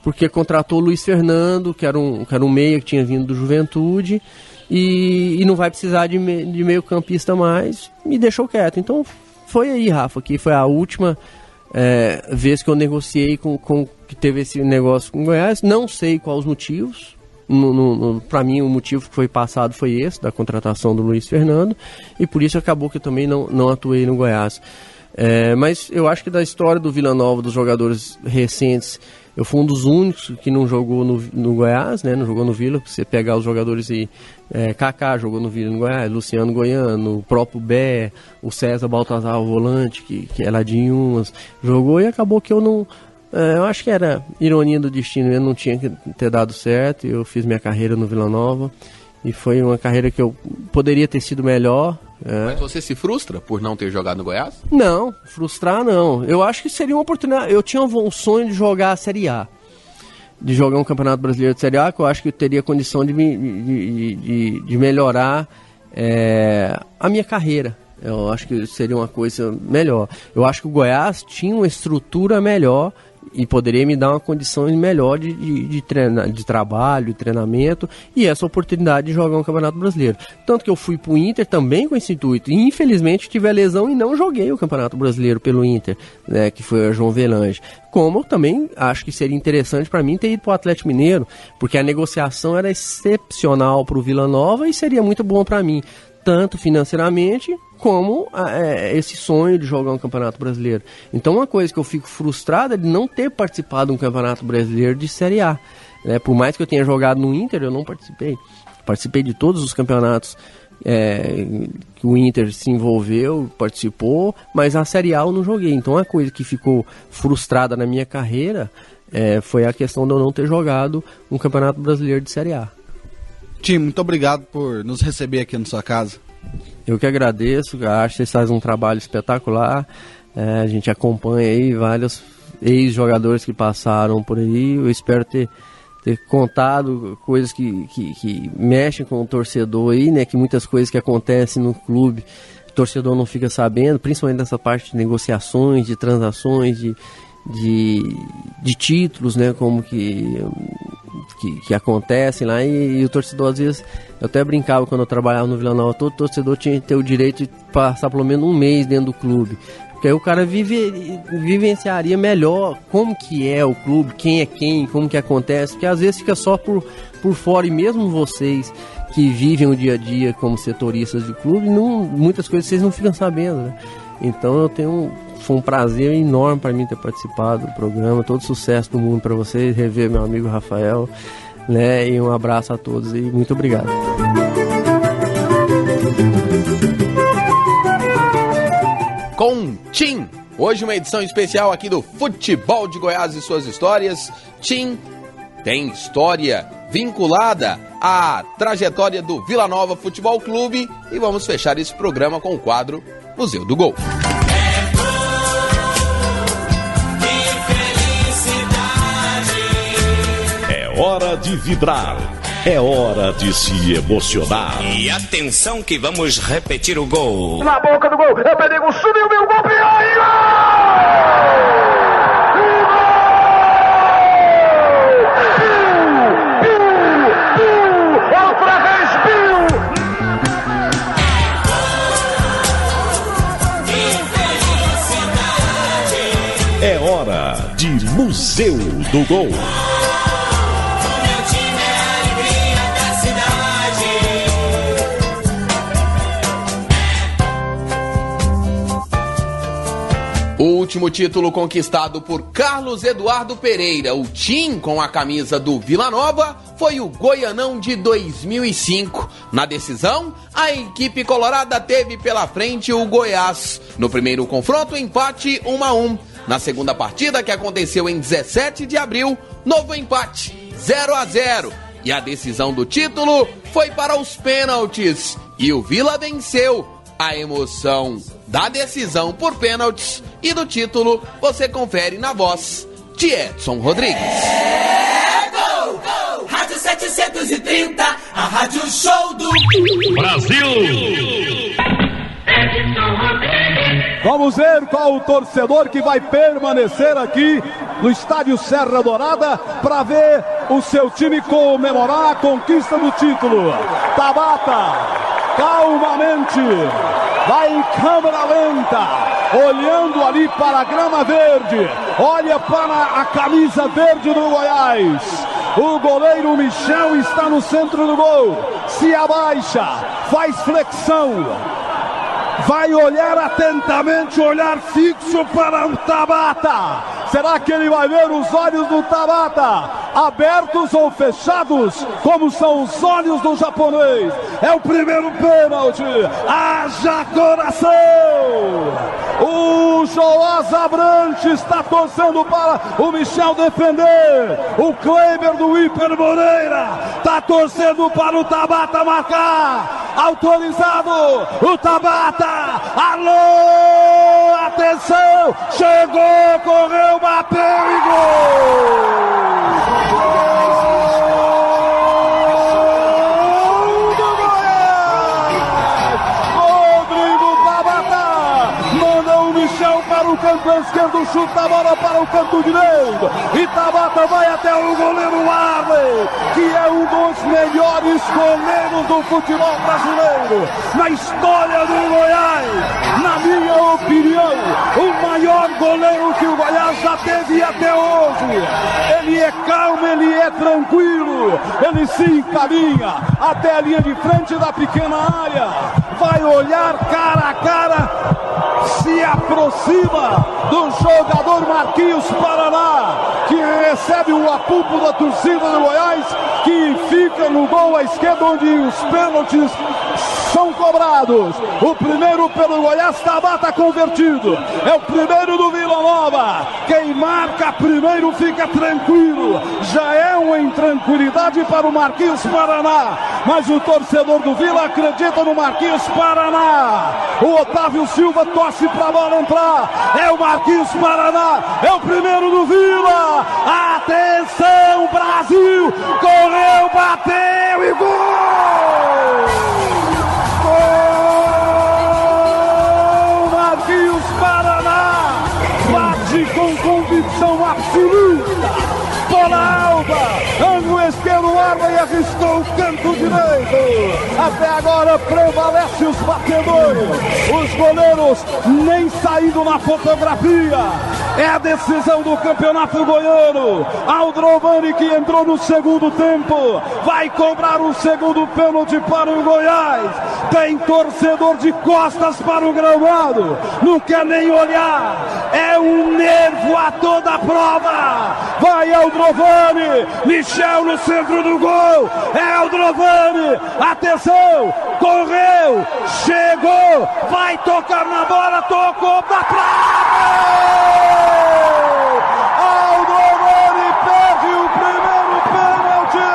porque contratou o Luiz Fernando, que era um meia que tinha vindo do Juventude, e não vai precisar de meio campista mais, me deixou quieto. Então foi aí, Rafa, que foi a última vez que eu negociei que teve esse negócio com o Goiás. Não sei quais os motivos. Para mim o motivo que foi passado foi esse, da contratação do Luiz Fernando, e por isso acabou que eu também não atuei no Goiás. Mas eu acho que da história do Vila Nova, dos jogadores recentes, eu fui um dos únicos que não jogou no Goiás, né? Não jogou no Vila. Você pegar os jogadores aí, Kaká jogou no Vila no Goiás, Luciano Goiano, o próprio Bé, o César Baltazar, o volante, que é lá de Inhumas, jogou, e acabou que eu não... eu acho que era ironia do destino, eu não tinha que ter dado certo. Eu fiz minha carreira no Vila Nova, e foi uma carreira que eu poderia ter sido melhor. Mas você se frustra por não ter jogado no Goiás? Não, frustrar não. Eu acho que seria uma oportunidade. Eu tinha um sonho de jogar a Série A, de jogar um Campeonato Brasileiro de Série A, que eu acho que eu teria condição de melhorar a minha carreira. Eu acho que seria uma coisa melhor. Eu acho que o Goiás tinha uma estrutura melhor e poderia me dar uma condição melhor de trabalho, de treinamento, e essa oportunidade de jogar um Campeonato Brasileiro. Tanto que eu fui pro Inter também com esse intuito, e infelizmente tive a lesão e não joguei o Campeonato Brasileiro pelo Inter, né, que foi a João Velange. Como eu também acho que seria interessante para mim ter ido pro Atlético Mineiro, porque a negociação era excepcional pro Vila Nova e seria muito bom para mim, tanto financeiramente como esse sonho de jogar um Campeonato Brasileiro. Então uma coisa que eu fico frustrado é de não ter participado de um Campeonato Brasileiro de Série A. Né? Por mais que eu tenha jogado no Inter, eu não participei. Participei de todos os campeonatos que o Inter se envolveu, participou, mas a Série A eu não joguei. Então uma coisa que ficou frustrada na minha carreira foi a questão de eu não ter jogado um Campeonato Brasileiro de Série A. Tim, muito obrigado por nos receber aqui na sua casa. Eu que agradeço, acho que vocês fazem um trabalho espetacular. A gente acompanha aí vários ex-jogadores que passaram por aí. Eu espero ter contado coisas que mexem com o torcedor aí, né? Que muitas coisas que acontecem no clube, o torcedor não fica sabendo, principalmente nessa parte de negociações, de transações, de títulos, né? Como que acontecem lá, e o torcedor, às vezes, eu até brincava quando eu trabalhava no Vila Nova, todo torcedor tinha que ter o direito de passar pelo menos um mês dentro do clube, porque aí o cara vivenciaria melhor como que é o clube, quem é quem, como que acontece, porque às vezes fica só por fora, e mesmo vocês que vivem o dia a dia como setoristas de clube, muitas coisas vocês não ficam sabendo, né? Então foi um prazer enorme para mim ter participado do programa. Todo sucesso do mundo para vocês, rever meu amigo Rafael, né? E um abraço a todos e muito obrigado. Com Tim, hoje uma edição especial aqui do Futebol de Goiás e suas histórias. Tim tem história vinculada à trajetória do Vila Nova Futebol Clube, e vamos fechar esse programa com o quadro Museu do Gol. É hora de vibrar, É hora de se emocionar. E atenção que vamos repetir o gol. Na boca do gol, é perigo, subiu, meu gol, Piauí, gol! Outra vez, Bill! É hora de Museu do Gol. O último título conquistado por Carlos Eduardo Pereira, o Tim com a camisa do Vila Nova, foi o Goianão de 2005. Na decisão, a equipe colorada teve pela frente o Goiás. No primeiro confronto, empate 1-1. Na segunda partida, que aconteceu em 17 de abril, novo empate, 0-0. E a decisão do título foi para os pênaltis. E o Vila venceu. A emoção da decisão por pênaltis e do título você confere na voz de Edson Rodrigues. É gol, gol, Rádio 730, a Rádio Show do Brasil! Vamos ver qual o torcedor que vai permanecer aqui no estádio Serra Dourada para ver o seu time comemorar a conquista do título. Tabata, calmamente, vai em câmera lenta, olhando ali para a grama verde, olha para a camisa verde do Goiás. O goleiro Michel está no centro do gol, se abaixa, faz flexão, vai olhar atentamente, olhar fixo para o Tabata. Será que ele vai ver os olhos do Tabata abertos ou fechados, como são os olhos do japonês? É o primeiro pênalti. Haja coração! O Joás Abrantes está torcendo para o Michel defender. O Kleber do Hiper Moreira está torcendo para o Tabata marcar. Autorizado o Tabata. Alô, atenção! Chegou, correu, bateu e gol! Para o canto esquerdo, chuta a bola para o canto direito e Tabata vai até o goleiro Arley, que é um dos melhores goleiros do futebol brasileiro na história do Goiás. Na minha opinião, o maior goleiro que o Goiás já teve até hoje. Ele é calmo, ele é tranquilo, ele se encaminha até a linha de frente da pequena área, vai olhar cara a cara, se aproxima do jogador Marquinhos Paraná, que recebe o apuplo da torcida do Goiás, que fica no gol à esquerda, onde os pênaltis são cobrados. O primeiro pelo Goiás, Tabata convertido. É o primeiro do Vila Nova. Quem marca primeiro fica tranquilo. Já é uma intranquilidade para o Marquinhos Paraná. Mas o torcedor do Vila acredita no Marquinhos Paraná. O Otávio Silva torce para a bola entrar. É o Marquinhos Paraná. É o primeiro do Vila. Atenção, Brasil. Correu, bateu e gol! Marquinhos Paraná bate com convicção absoluta. Bola alta, ângulo esquerdo, arma e arriscou o canto direito. Até agora prevalece os batedores. Os goleiros nem saindo na fotografia. É a decisão do campeonato goiano. Aldrovani, que entrou no segundo tempo, vai cobrar o segundo pênalti para o Goiás. Tem torcedor de costas para o gramado, não quer nem olhar. É um nervo a toda a prova. Vai Aldrovani, Michel no centro do gol. É Aldrovani, atenção, correu, chegou, vai tocar na bola, tocou pra trás. Aldrovani perde o primeiro pênalti.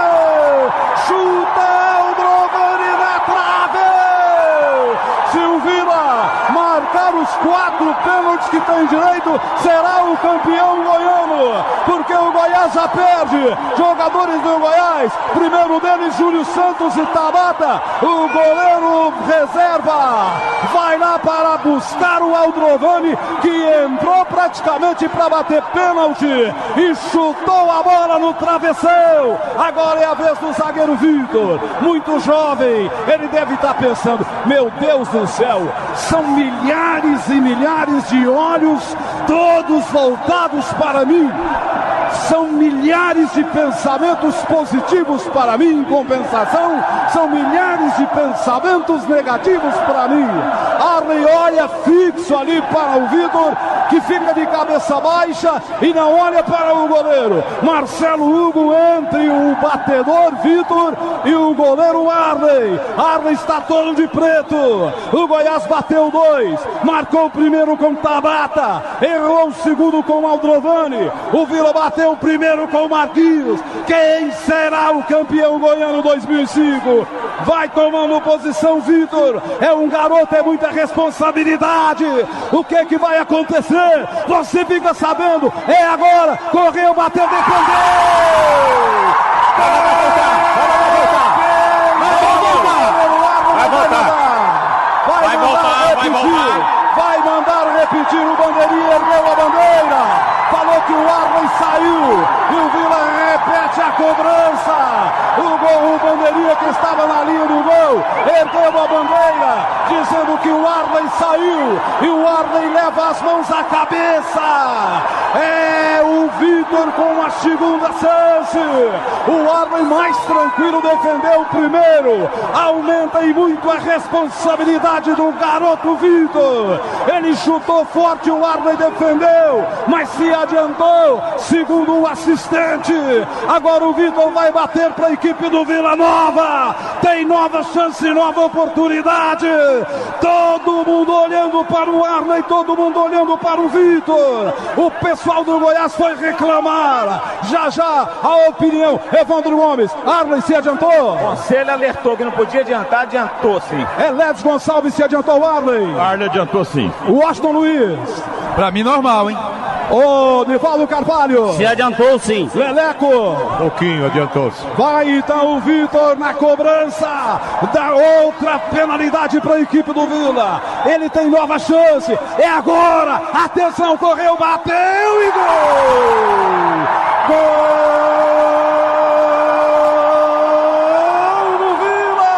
Chuta Aldrovani na trave. Se o Vila marcar tomar os 4 pênaltis que tem direito, será o campeão goiano, porque o Goiás já perde jogadores do Goiás, primeiro deles Júlio Santos e Tabata, o goleiro reserva vai lá para buscar o Aldrovani, que entrou praticamente para bater pênalti e chutou a bola no travessão. Agora é a vez do zagueiro Vitor, muito jovem, ele deve estar pensando, meu Deus do céu, são milhares e milhares de olhos, todos voltados para mim. São milhares de pensamentos positivos para mim, em compensação, são milhares de pensamentos negativos para mim. Arley olha fixo ali para o Vitor, que fica de cabeça baixa e não olha para o goleiro. Marcelo Hugo entre o batedor Vitor e o goleiro Arley. Arley está todo de preto. O Goiás bateu 2, marcou o primeiro com Tabata, errou o segundo com Aldrovani. O Vila bateu o primeiro com Marquinhos. Quem será o campeão goiano 2005? Vai tomando posição Vitor. É um garoto, é muita responsabilidade. O que vai acontecer? Você fica sabendo. É agora. Correu, bateu, defendeu. Vai mandar repetir. O bandeirinha ergueu a bandeira. Falou que o Arley saiu e o Vila repete a cobrança. O bandeirinha que estava na linha do gol ergueu a bandeira, dizendo que o Arley saiu e o Arley leva as mãos à cabeça. É o Vitor com a segunda chance. O Arley mais tranquilo defendeu o primeiro. Aumenta e muito a responsabilidade do garoto Vitor. Ele chutou forte, o Arley defendeu, mas se adiantou, segundo o assistente. Agora o Vitor vai bater para a equipe do Vila Nova. Tem nova chance, nova oportunidade. Todo mundo olhando para o Arley, todo mundo olhando para o Vitor. O pessoal do Goiás foi reclamar. Já a opinião. Evandro Gomes, Arley se adiantou. Conselho alertou que não podia adiantar, adiantou sim. Ledes Gonçalves se adiantou o Arley. Arley adiantou sim. Washington Luiz. Pra mim normal, hein? Ô, Nivaldo Carvalho. Se adiantou sim. Leleco. Pouquinho adiantou-se. Vai então o Vitor na cobrança da outra penalidade para a equipe do Vila. Ele tem nova chance. É agora. Atenção, correu, bateu e gol! Gol do Vila!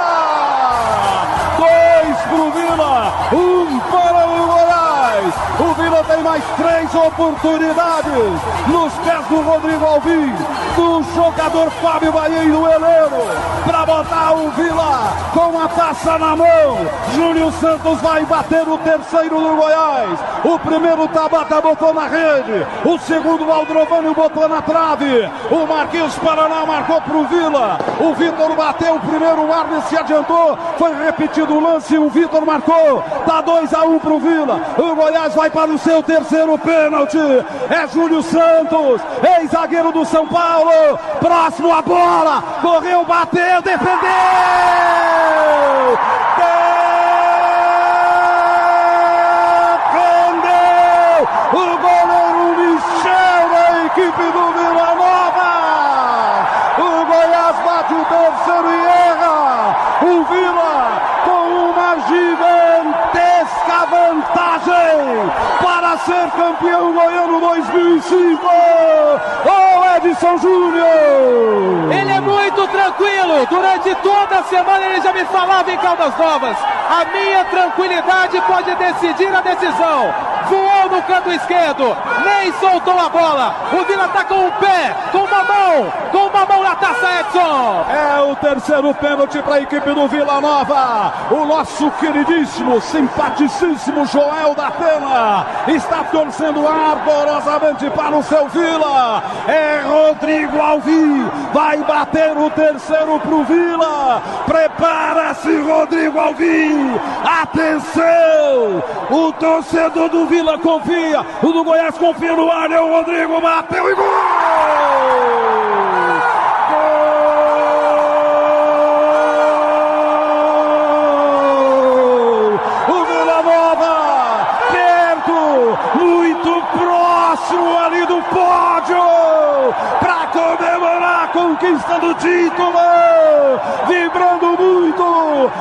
2 pro Vila, 1 para o Goiás. O Vila tem mais 3 oportunidades nos pés do Rodrigo Alvim, do jogador Fábio Bahia e do Heleno, para botar o Vila com a taça na mão. Júlio Santos vai bater o terceiro do Goiás. O primeiro Tabata botou na rede, o segundo Aldrovani botou na trave. O Marquinhos Paraná marcou pro Vila. O Vitor bateu o primeiro, o Arley se adiantou, foi repetido o lance, o Vitor marcou. Tá 2-1 pro Vila. O Goiás vai para o seu terceiro pênalti. É Júlio Santos, ex-zagueiro do São Paulo. Próximo a bola, correu, bateu, defendeu. O goleiro Michel da equipe do Vila Nova. O Goiás bate o terceiro e erra. O Vila com uma gigantesca vantagem para ser campeão goiano 2005. Ô Edson Júnior! Ele é muito tranquilo. Durante toda a semana ele já me falava em Caldas Novas. A minha tranquilidade pode decidir a decisão. Voou no canto esquerdo, nem soltou a bola. O Vila tá com um pé, com uma mão na taça, Edson. É o terceiro pênalti para a equipe do Vila Nova. O nosso queridíssimo, simpaticíssimo Joel da Atena está torcendo ardorosamente para o seu Vila. É Rodrigo Alvim, vai bater o terceiro pro Vila. Prepara-se, Rodrigo Alvim. Atenção, o torcedor do Vila confia, o do Goiás confia no ar, é o Rodrigo, bateu e gol! Gol! O Vila Nova conquista do título, vibrando muito,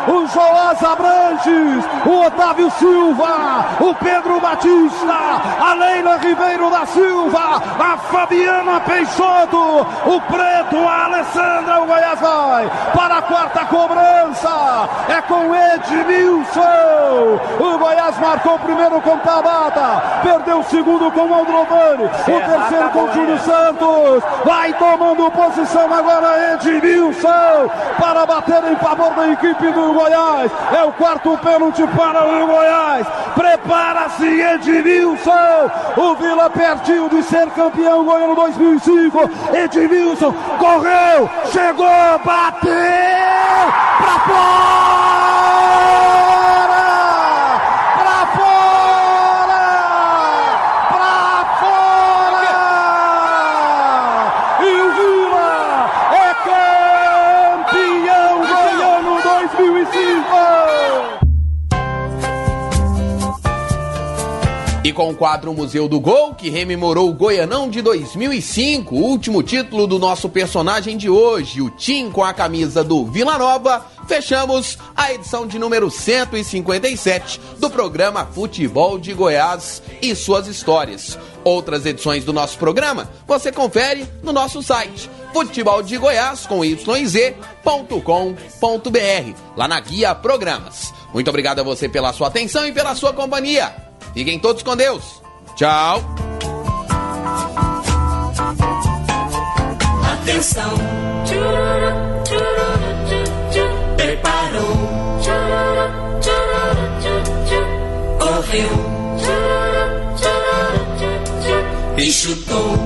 o Joás Abranches, o Otávio Silva, o Pedro Batista, a Leila Ribeiro da Silva, a Fabiana Peixoto, o Preto, a Alessandra. O Goiás vai para a quarta cobrança, é com Edmilson. O Goiás marcou o primeiro com Tabata, perdeu o segundo com o Aldrovani, o terceiro com o Júlio Santos. Vai tomando posição agora Edmilson para bater em favor da equipe do Goiás. É o quarto pênalti para o Goiás. Prepara-se Edmilson. O Vila pertinho de ser campeão goiano 2005. Edmilson correu, chegou, bateu pra fora! Pra fora! Pra fora! E o Vila é campeão goiano 2005! E com o quadro Museu do Gol, que rememorou o Goianão de 2005, o último título do nosso personagem de hoje, o Tim com a camisa do Vila Nova, fechamos a edição de número 157 do programa Futebol de Goiás e suas histórias. Outras edições do nosso programa você confere no nosso site futeboldegoiás.com.br, lá na guia Programas. Muito obrigado a você pela sua atenção e pela sua companhia. Fiquem todos com Deus. Tchau. Atenção. Preparou. Correu. E chutou.